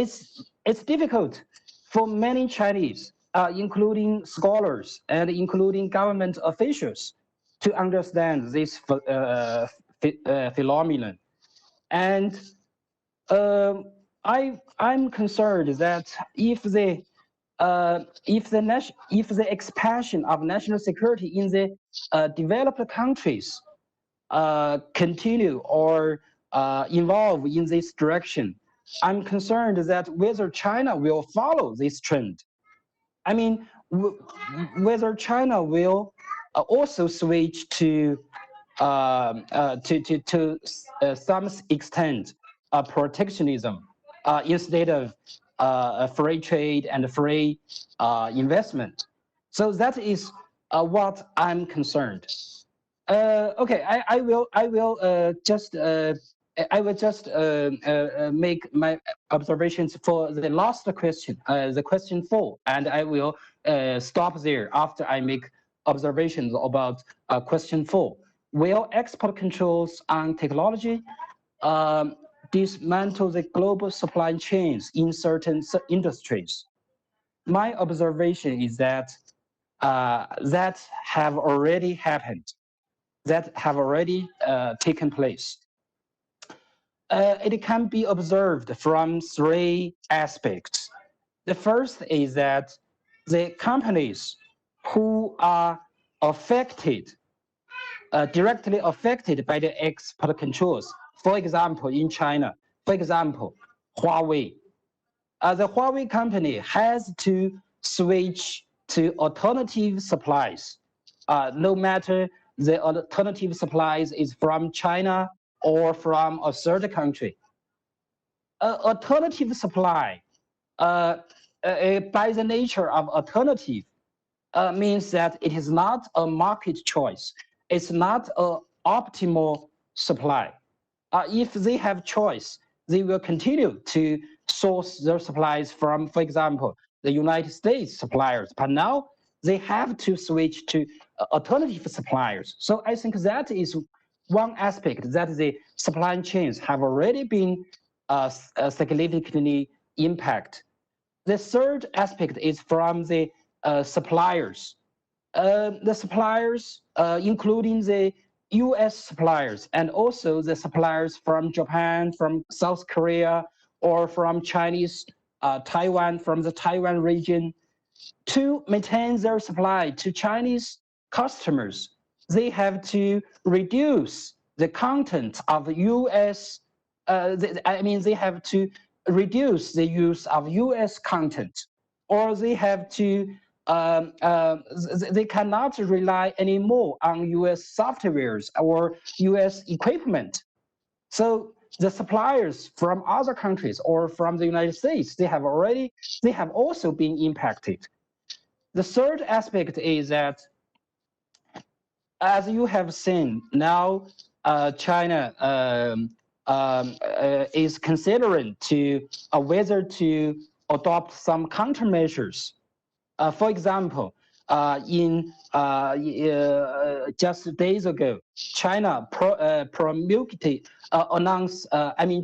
it's difficult for many Chinese, including scholars and including government officials, to understand this phenomenon. And I'm concerned that if the expansion of national security in the developed countries continue or evolve in this direction, I'm concerned that whether China will follow this trend. I mean, whether China will also switch to some extent protectionism instead of free trade and free investment. So that is what I'm concerned. Okay, I will just make my observations for the last question, the question 4, and I will stop there after I make observations about question 4. Will export controls on technology dismantle the global supply chains in certain industries? My observation is that that have already happened, that have already taken place. It can be observed from 3 aspects. The first is that the companies who are affected, directly affected by the export controls, for example, in China, for example, Huawei. The Huawei company has to switch to alternative supplies, no matter the alternative supplies is from China or from a third country. Alternative supply, by the nature of alternative, means that it is not a market choice. It's not an optimal supply. If they have choice, they will continue to source their supplies from, for example, the United States suppliers. But now they have to switch to alternative suppliers. So I think that is one aspect, that the supply chains have already been significantly impacted. The third aspect is from the suppliers. The suppliers, including the US suppliers and also the suppliers from Japan, from South Korea, or from Chinese Taiwan, from the Taiwan region, to maintain their supply to Chinese customers, they have to reduce the content of US, they have to reduce the use of US content, or they have to, they cannot rely anymore on US softwares or US equipment. So the suppliers from other countries or from the United States, they have also been impacted. The third aspect is that, as you have seen, now China is considering whether to adopt some countermeasures. For example, just days ago, China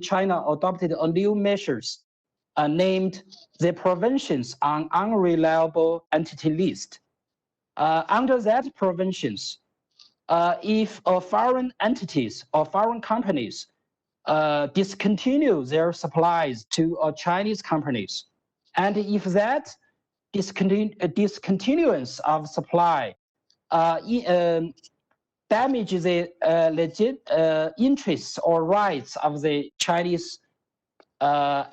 China adopted a new measures named the Provisions on Unreliable Entity List. Under that provisions, if foreign entities or foreign companies discontinue their supplies to Chinese companies, and if that discontinuance of supply damage the legit interests or rights of the Chinese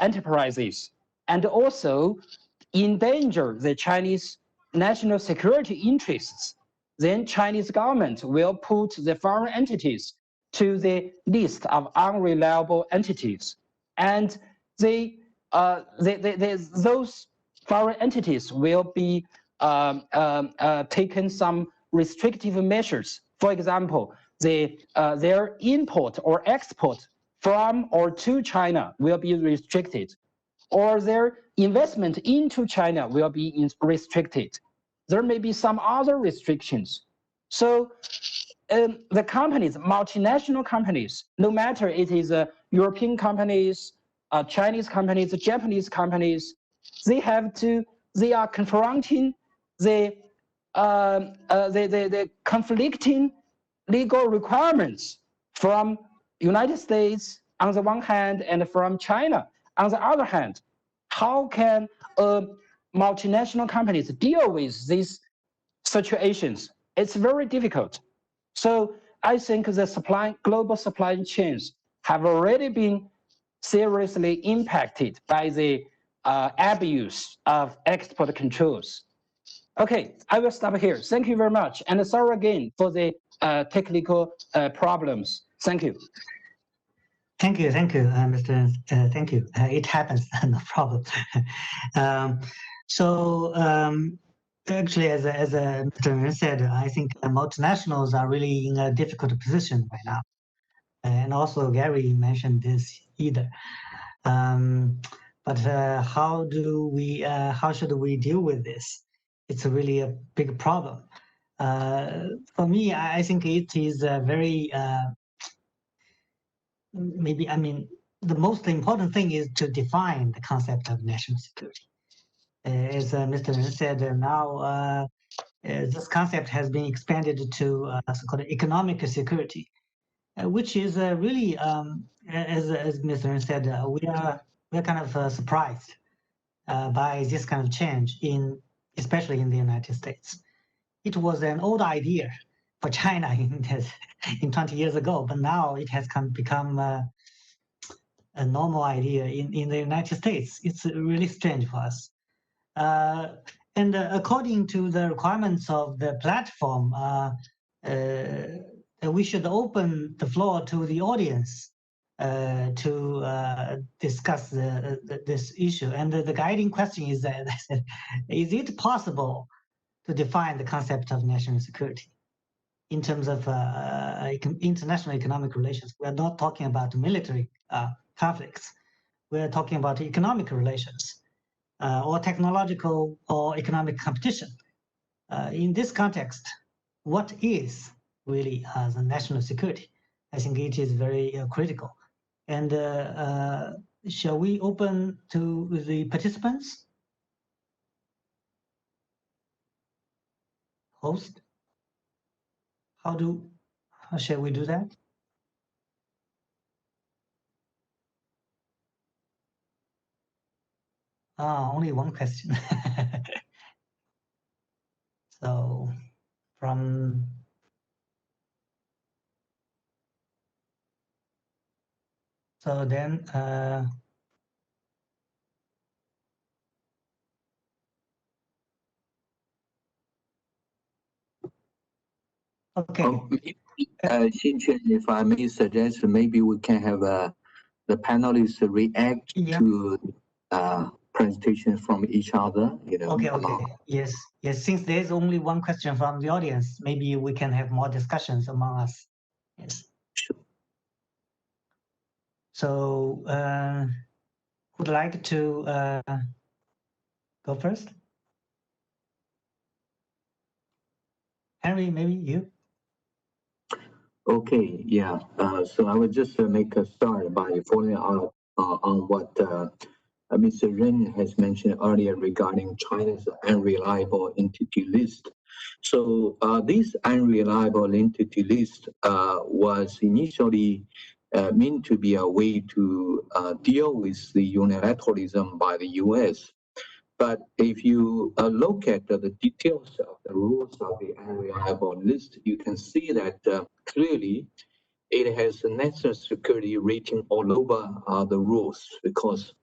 enterprises, and also endanger the Chinese national security interests, then Chinese government will put the foreign entities to the list of unreliable entities, and those foreign entities will be taken some restrictive measures. For example, their import or export from or to China will be restricted, or their investment into China will be restricted. There may be some other restrictions. So the companies, multinational companies, no matter it is European companies, Chinese companies, Japanese companies, they are confronting the conflicting legal requirements from United States on the one hand and from China on the other hand. How can multinational companies deal with these situations? It's very difficult. So I think the global supply chains have already been seriously impacted by the abuse of export controls. Okay, I will stop here. Thank you very much. And sorry again for the technical problems. Thank you. Thank you, Mr. Thank you. It happens, no problem. Actually, as Mr. Ren said, I think multinationals are really in a difficult position right now. And also Gary mentioned this either. But how should we deal with this? It's really a big problem. For me, I think it is very, the most important thing is to define the concept of national security. As Mr. Ren said, now this concept has been expanded to so-called economic security, which is really, as Mr. Ren said, we're kind of surprised by this kind of change especially in the United States. It was an old idea for China in 20 years ago, but now it has become a normal idea in the United States. It's really strange for us. And according to the requirements of the platform, we should open the floor to the audience to discuss this issue. And the guiding question is that, is it possible to define the concept of national security in terms of international economic relations? We're not talking about military conflicts. We're talking about economic relations or technological or economic competition. In this context, what is really the national security? I think it is very critical. And shall we open to the participants? Host? How shall we do that? Only one question. So then okay. Xinchen, if I may suggest, maybe we can have the panelists react to presentations from each other. Okay. Yes. Since there's only one question from the audience, maybe we can have more discussions among us. Yes. Sure. So, would like to go first? Henry, maybe you? Okay, yeah. So I would just make a start by following up on what Mr. Ren has mentioned earlier regarding China's unreliable entity list. So this unreliable entity list was initially meant to be a way to deal with the unilateralism by the US But if you look at the details of the rules of the unreliable list, you can see that clearly it has a national security rating all over the rules, because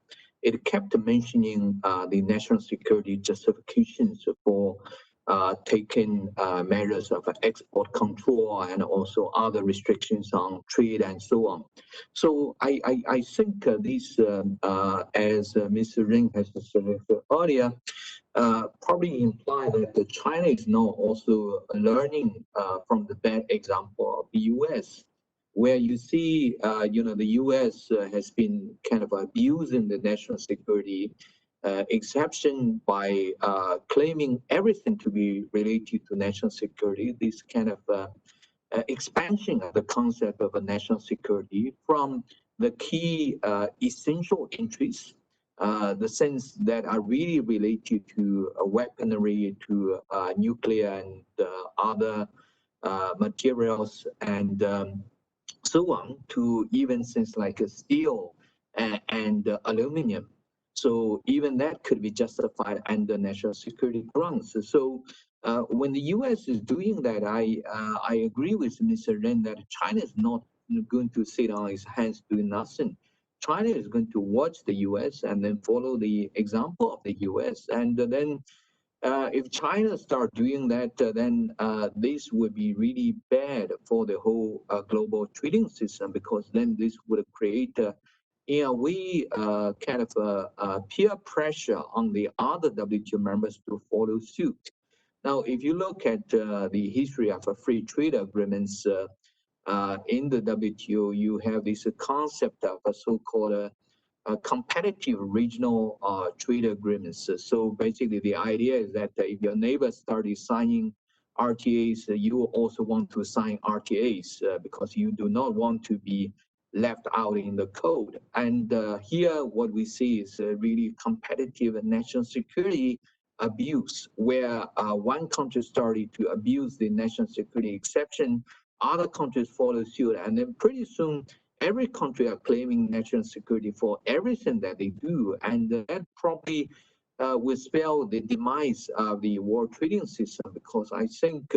it kept mentioning the national security justifications for taking measures of export control and also other restrictions on trade and so on. So I think this, as Mr. Ring has said earlier, probably imply that China is now also learning from the bad example of the US, where you see, the US has been kind of abusing the national security exception by claiming everything to be related to national security, this kind of expansion of the concept of a national security from the key essential interests, the sense that are really related to weaponry, to nuclear and other materials and so on, to even things like steel and aluminum. So even that could be justified under national security grounds. So when the U.S. is doing that, I agree with Mr. Ren that China is not going to sit on its hands doing nothing. China is going to watch the U.S. and then follow the example of the U.S. And then if China start doing that, then this would be really bad for the whole global trading system, because then this would create in a way kind of peer pressure on the other WTO members to follow suit. Now, if you look at the history of free trade agreements in the WTO, you have this concept of a so-called competitive regional trade agreements. So basically, the idea is that if your neighbors started signing RTAs, you also want to sign RTAs because you do not want to be left out in the cold. And here, what we see is really competitive national security abuse, where one country started to abuse the national security exception, other countries follow suit, and then pretty soon every country are claiming national security for everything that they do, and that probably will spell the demise of the world trading system, because I think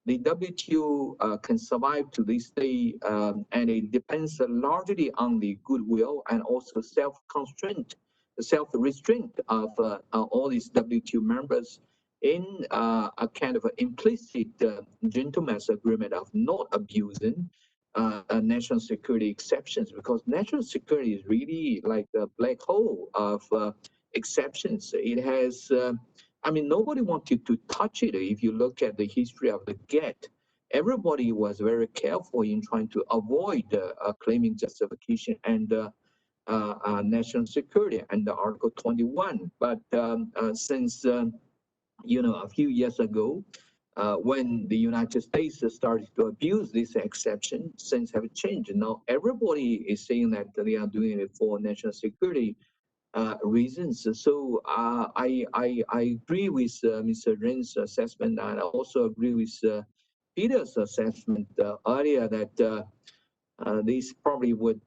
the WTO can survive to this day, and it depends largely on the goodwill and also self-restraint of all these WTO members in a kind of an implicit gentleman's agreement of not abusing national security exceptions, because national security is really like a black hole of exceptions. It has, nobody wanted to touch it. If you look at the history of the GATT, everybody was very careful in trying to avoid claiming justification and national security and Article 21. But since a few years ago, when the United States started to abuse this exception, things have changed. Now everybody is saying that they are doing it for national security reasons. So I agree with Mr. Ren's assessment, and I also agree with Peter's assessment earlier that this probably would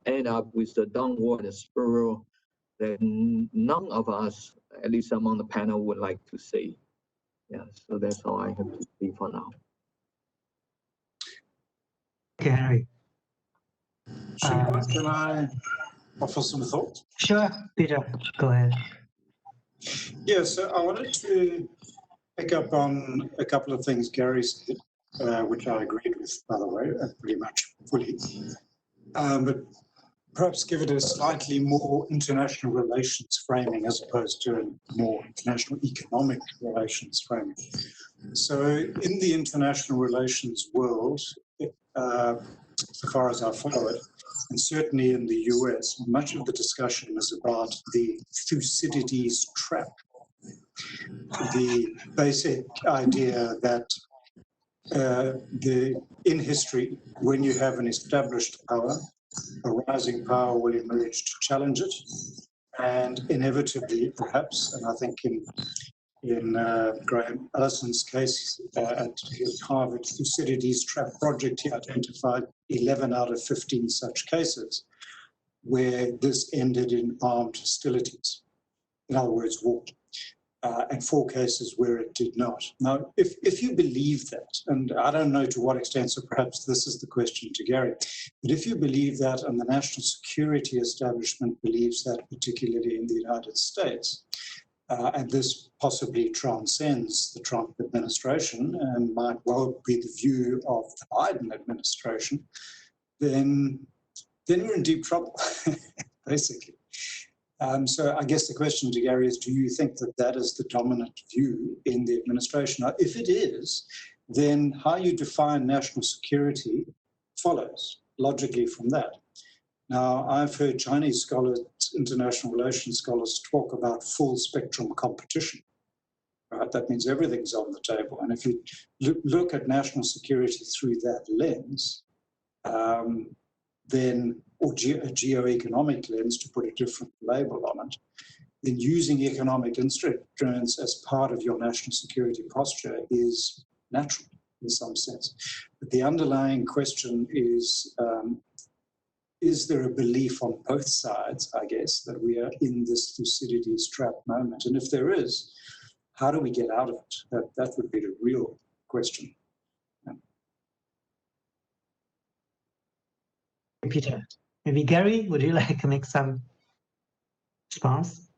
end up with a downward spiral that none of us, at least among the panel, would like to see. Yeah, so that's all I have to say for now. Okay, Henry. Can I offer some thoughts? Sure, Peter, go ahead. Yes, I wanted to pick up on a couple of things Gary said, which I agreed with, by the way, pretty much fully. But perhaps give it a slightly more international relations framing as opposed to a more international economic relations framing. So in the international relations world, so far as I follow it, and certainly in the US, much of the discussion is about the Thucydides trap. The basic idea that in history, when you have an established power, a rising power will emerge to challenge it, and inevitably, perhaps, and I think in Graham Allison's case at Harvard Thucydides Trap Project, he identified 11 out of 15 such cases where this ended in armed hostilities. in other words, war. And 4 cases where it did not. Now, if you believe that, and I don't know to what extent, so perhaps this is the question to Gary, but if you believe that and the national security establishment believes that, particularly in the United States, and this possibly transcends the Trump administration and might well be the view of the Biden administration, then we're in deep trouble, basically. So I guess the question to Gary is, do you think that that is the dominant view in the administration? Now, if it is, then how you define national security follows logically from that. Now, I've heard Chinese scholars, international relations scholars, talk about full spectrum competition. Right? That means everything's on the table. And if you look at national security through that lens, then, or a geo-economic lens, to put a different label on it, then using economic instruments as part of your national security posture is natural in some sense. But the underlying question is there a belief on both sides, I guess, that we are in this Thucydides trap moment? And if there is, how do we get out of it? That would be the real question. Peter, maybe Gary, would you like to make some response?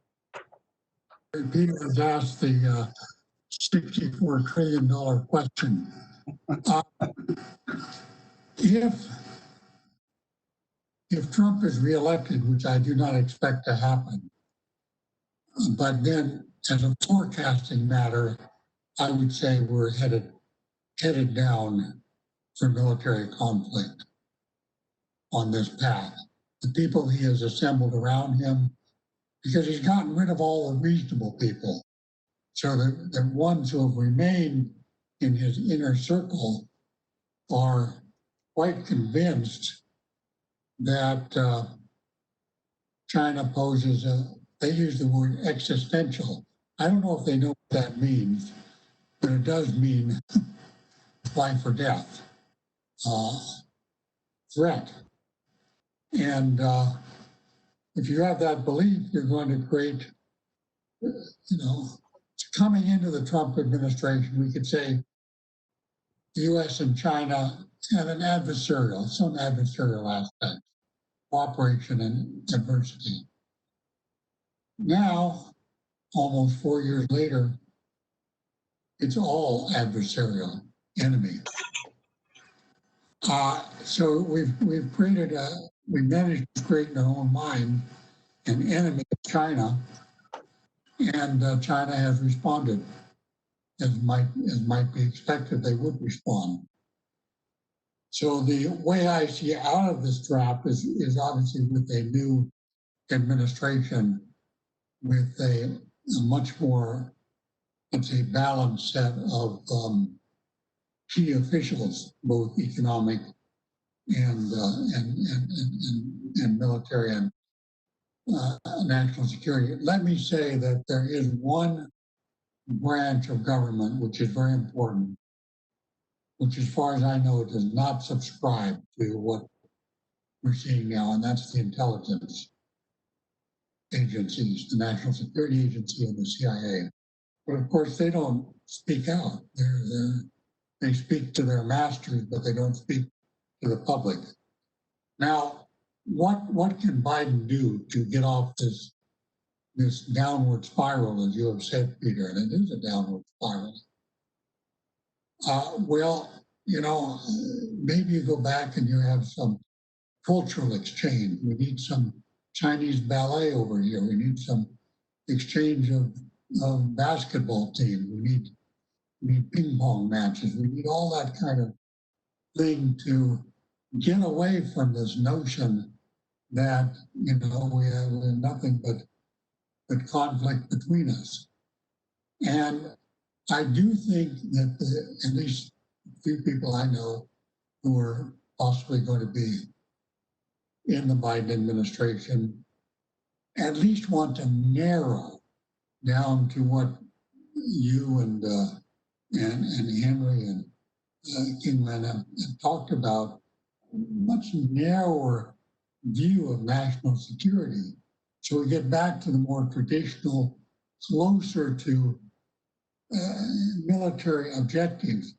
Peter has asked the $64 trillion question. If Trump is reelected, which I do not expect to happen, but then as a forecasting matter, I would say we're headed down for military conflict on this path. The people he has assembled around him, because he's gotten rid of all the reasonable people. So the ones who have remained in his inner circle are quite convinced that China poses they use the word existential. I don't know if they know what that means, but it does mean life or death threat. And if you have that belief, you're going to create, coming into the Trump administration, we could say the U.S. and China have some adversarial aspects, cooperation and adversity. Now, almost 4 years later, it's all adversarial, enemy. So we've managed to create in our own mind an enemy of China, and China has responded as might be expected. They would respond. So the way I see out of this trap is obviously with a new administration, with a much more, let's say, balanced set of key officials, both economic and military and national security. Let me say that there is one branch of government which is very important, which, as far as I know, does not subscribe to what we're seeing now, and that's the intelligence agencies, the National Security Agency and the CIA. But of course, they don't speak out. They speak to their masters, but they don't speak to the public. Now, what can Biden do to get off this downward spiral, as you have said, Peter? And it is a downward spiral. Well, maybe you go back and you have some cultural exchange. We need some Chinese ballet over here. We need some exchange of basketball teams. We need ping pong matches. We need all that kind of thing to get away from this notion that, we have nothing but conflict between us. And I do think that at least a few people I know who are possibly going to be in the Biden administration at least want to narrow down to what you and Henry and Kingman have talked about, much narrower view of national security, So we get back to the more traditional, closer to military objectives.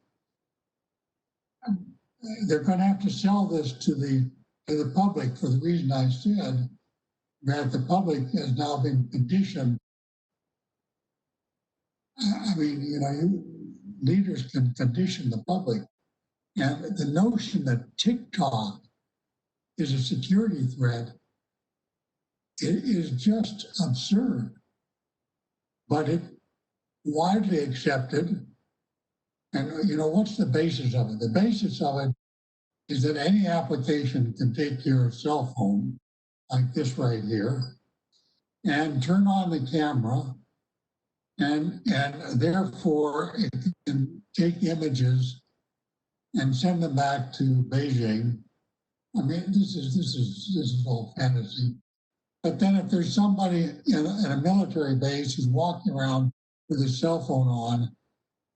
They're going to have to sell this to the public for the reason I said that the public has now been conditioned. I mean, you know, leaders can condition the public, and the notion that TikTok is a security threat, it is just absurd. But it's widely accepted. And you know, what's the basis of it? The basis of it is that any application can take your cell phone, like this right here, and turn on the camera, and therefore it can take images and send them back to Beijing. I mean, this is all fantasy. But then if there's somebody in a military base who's walking around with his cell phone on,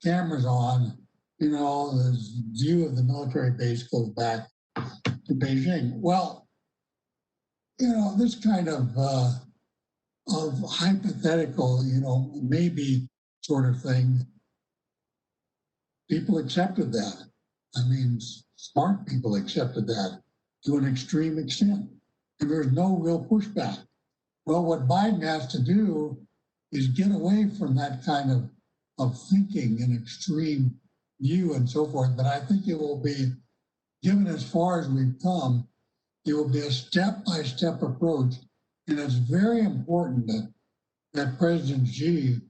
cameras on, you know, the view of the military base goes back to Beijing. Well, you know, this kind of hypothetical, you know, maybe sort of thing, people accepted that. I mean, smart people accepted that to an extreme extent. And there's no real pushback. Well, what Biden has to do is get away from that kind of thinking and extreme view and so forth. But I think it will be, given as far as we've come, it will be a step-by-step approach. And it's very important that President Xi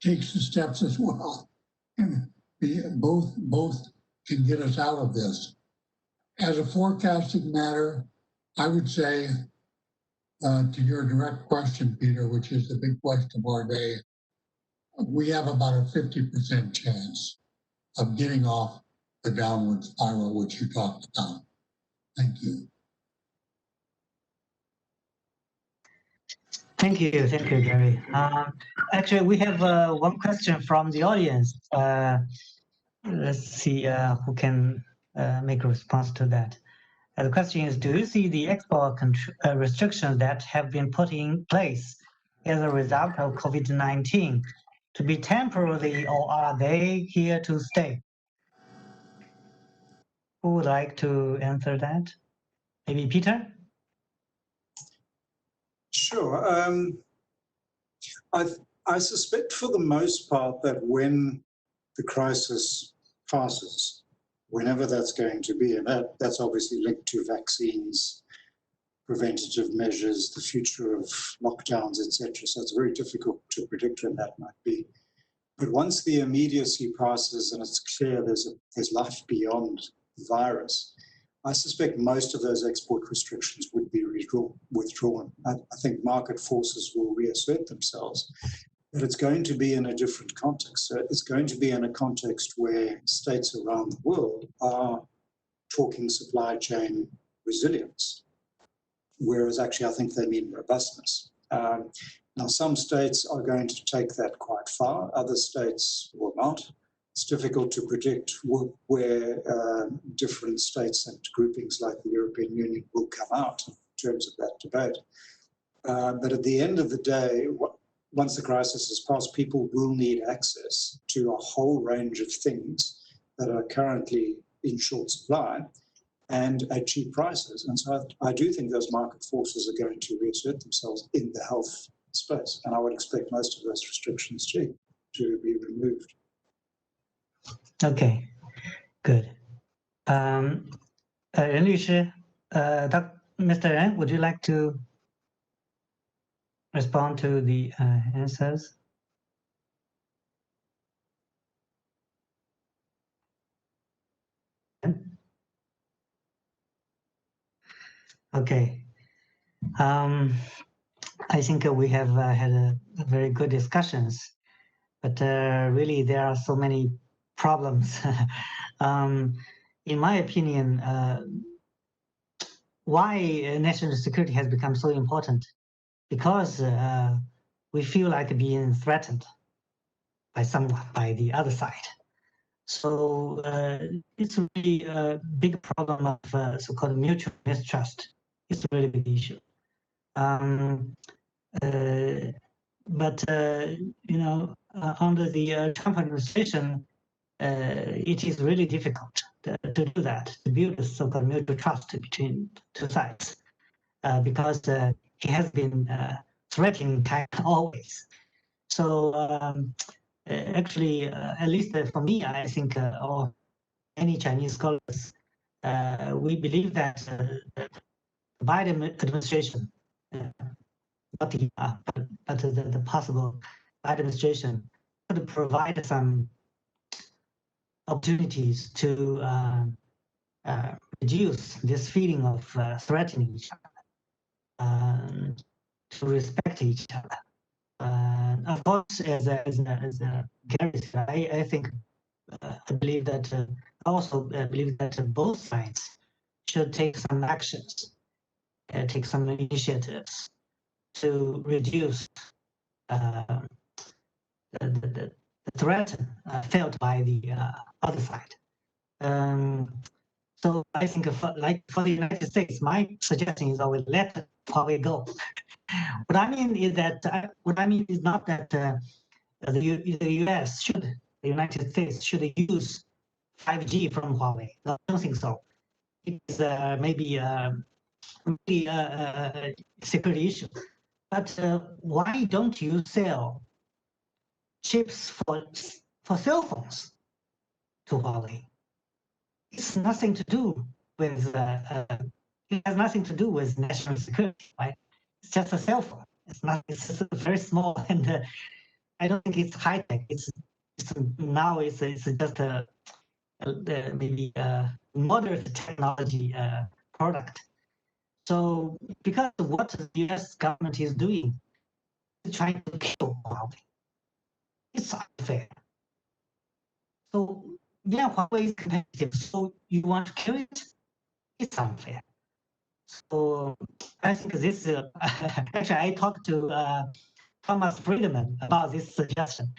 takes the steps as well. And both can get us out of this. As a forecasting matter, I would say, to your direct question, Peter, which is the big question of our day, we have about a 50% chance of getting off the downward spiral, which you talked about. Thank you. Thank you, Gary. Actually, we have one question from the audience. Let's see who can make a response to that. The question is, do you see the export restrictions that have been put in place as a result of COVID-19 to be temporary, or are they here to stay? Who would like to answer that? Maybe Peter? Sure. I suspect for the most part that when the crisis passes, whenever that's going to be, and that's obviously linked to vaccines, preventative measures, the future of lockdowns, etc. So it's very difficult to predict when that might be. But once the immediacy passes and it's clear there's life beyond the virus, I suspect most of those export restrictions would be withdrawn. I think market forces will reassert themselves, but it's going to be in a different context. So it's going to be in a context where states around the world are talking supply chain resilience, whereas actually I think they mean robustness. Now, some states are going to take that quite far, other states will not. It's difficult to predict where different states and groupings like the European Union will come out in terms of that debate. But at the end of the day, once the crisis has passed, people will need access to a whole range of things that are currently in short supply and at cheap prices. And so I do think those market forces are going to reassert themselves in the health space. And I would expect most of those restrictions to be removed. Okay, good. Ren律师, Mr. Ren, would you like to respond to the answers? Okay. I think we have had a very good discussions, but really there are so many problems. In my opinion, why national security has become so important? Because we feel like being threatened by someone, by the other side. So it's really a big problem of so-called mutual mistrust. It's a really big issue. But under the Trump administration, it is really difficult to do that, to build a so-called mutual trust between two sides, because he has been threatening China always. So actually, at least for me, I think, or any Chinese scholars, we believe that the Biden administration, not the, but the possible Biden administration could provide some opportunities to reduce this feeling of threatening each other, to respect each other. Of course, as Gary said, I think, I believe that, also believe that both sides should take some actions, take some initiatives to reduce the threat felt by the other side. So I think, for the United States, my suggestion is always let Huawei go. What I mean is not that the U.S. should, the United States should use 5G from Huawei. No, I don't think so. It is maybe a security issue. But why don't you sell chips for cell phones to Huawei? It's nothing to do with it has nothing to do with national security, right? It's just a cell phone. It's very small, and I don't think it's high tech. It's just a maybe a moderate technology product. So because of what the U.S. government is doing, it's trying to kill Huawei. It's unfair. So yeah, Huawei is competitive. So you want to kill it? It's unfair. So I think this actually I talked to Thomas Friedman about this suggestion.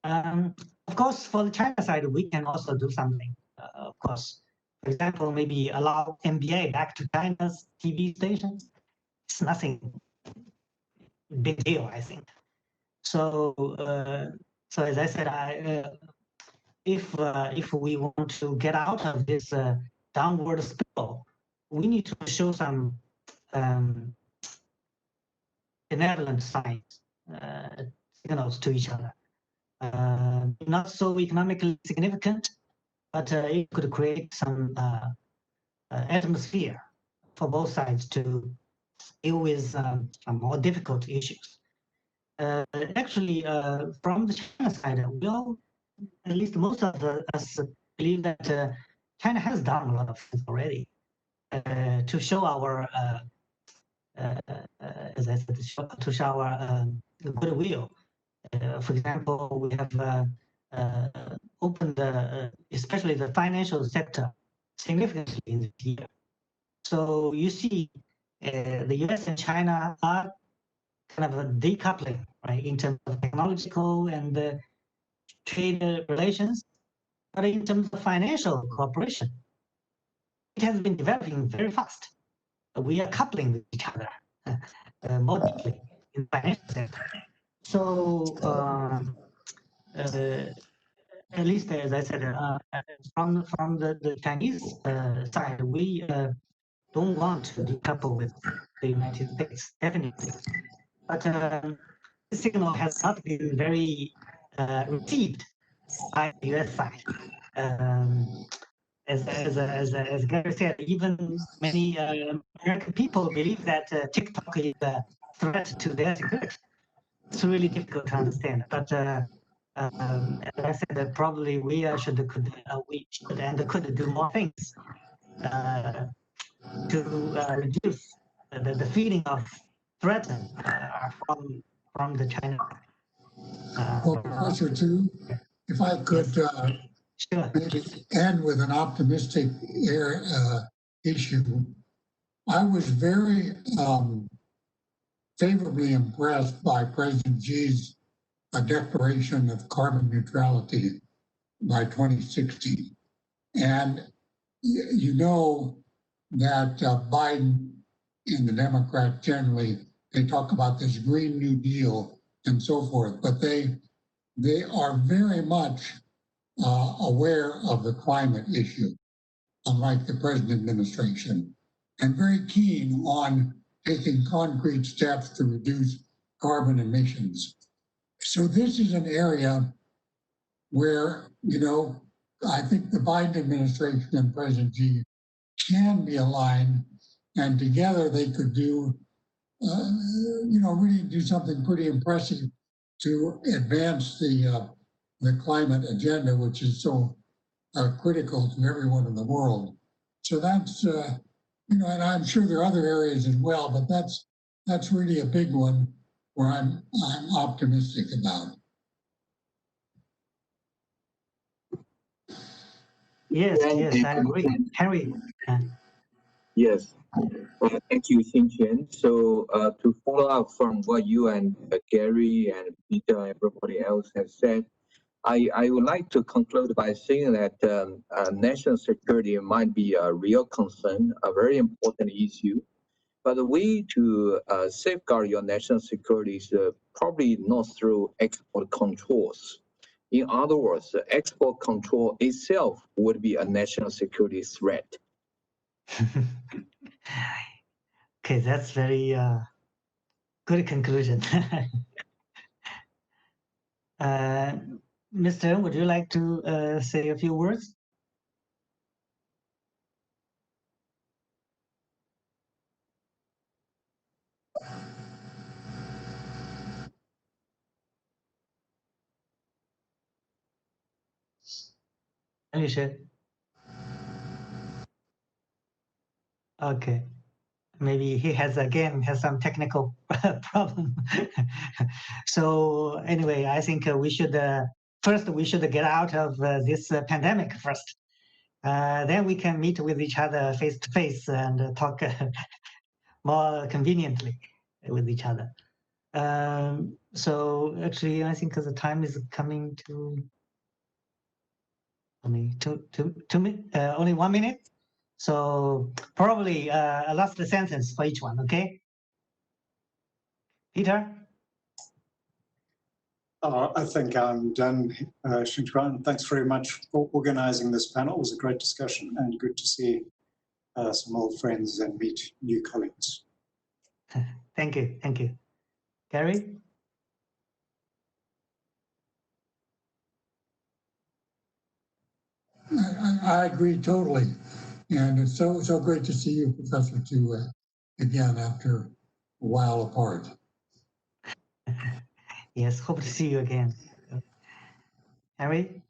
Of course, for the China side, we can also do something. Of course, for example, maybe allow NBA back to China's TV stations. It's nothing big deal, I think. So, so as I said, if we want to get out of this downward spiral, we need to show some benevolent signs, signals to each other. Not so economically significant, but it could create some atmosphere for both sides to deal with some more difficult issues. Actually, from the China side, we all, at least most of us, believe that China has done a lot of things already to show our, as I said, to show our goodwill. For example, we have opened, especially the financial sector, significantly in this year. So you see, the U.S. and China are kind of a decoupling, right, in terms of technological and trade relations, but in terms of financial cooperation, it has been developing very fast. We are coupling with each other more deeply in the financial sector. So at least, as I said, from the Chinese side, we don't want to decouple with the United States, definitely. But this signal has not been very received by the U.S. side. As Gary said, even many American people believe that TikTok is a threat to their security. It's really difficult to understand. But as I said, probably we should and could do more things to reduce the feeling of threat from the China. Well, Professor Tu, if I could Sure. maybe end with an optimistic issue, I was very favorably impressed by President Xi's declaration of carbon neutrality by 2060. And you know that Biden and the Democrats generally, they talk about this Green New Deal and so forth, but they are very much aware of the climate issue, unlike the present administration, and very keen on taking concrete steps to reduce carbon emissions. So this is an area where, you know, I think the Biden administration and President Xi can be aligned, and together they could do, you know, really do something pretty impressive to advance the climate agenda, which is so critical to everyone in the world. So that's, you know, and I'm sure there are other areas as well, but that's really a big one where I'm optimistic about. Yes, yes, I agree. Henry. Yes. Thank you, Xinchen. So to follow up from what you and Gary and Peter and everybody else have said, I would like to conclude by saying that national security might be a real concern, a very important issue. But the way to safeguard your national security is probably not through export controls. In other words, export control itself would be a national security threat. Okay, that's very good conclusion. Mr. Would you like to say a few words? Alicia? Okay. Maybe he has some technical problem. So anyway, I think we should first we should get out of this pandemic first. Then we can meet with each other face to face and talk more conveniently with each other. So actually, I think the time is coming to only only 1 minute. So probably a last sentence for each one, okay? Peter? I think I'm done, Xinchuan. Thanks very much for organizing this panel. It was a great discussion and good to see some old friends and meet new colleagues. Thank you. Thank you. Gary? I agree totally. And it's so great to see you, Professor, too, again, after a while apart. Yes, hope to see you again. Harry?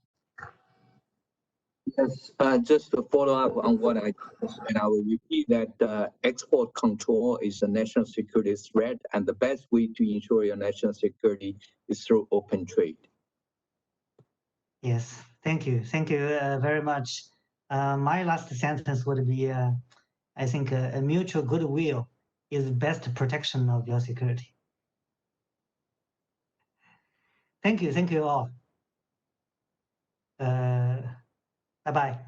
Yes, just to follow up on what I said, I will repeat that export control is a national security threat, and the best way to ensure your national security is through open trade. Yes, thank you. Thank you very much. My last sentence would be, I think a mutual goodwill is the best protection of your security. Thank you all. Bye-bye.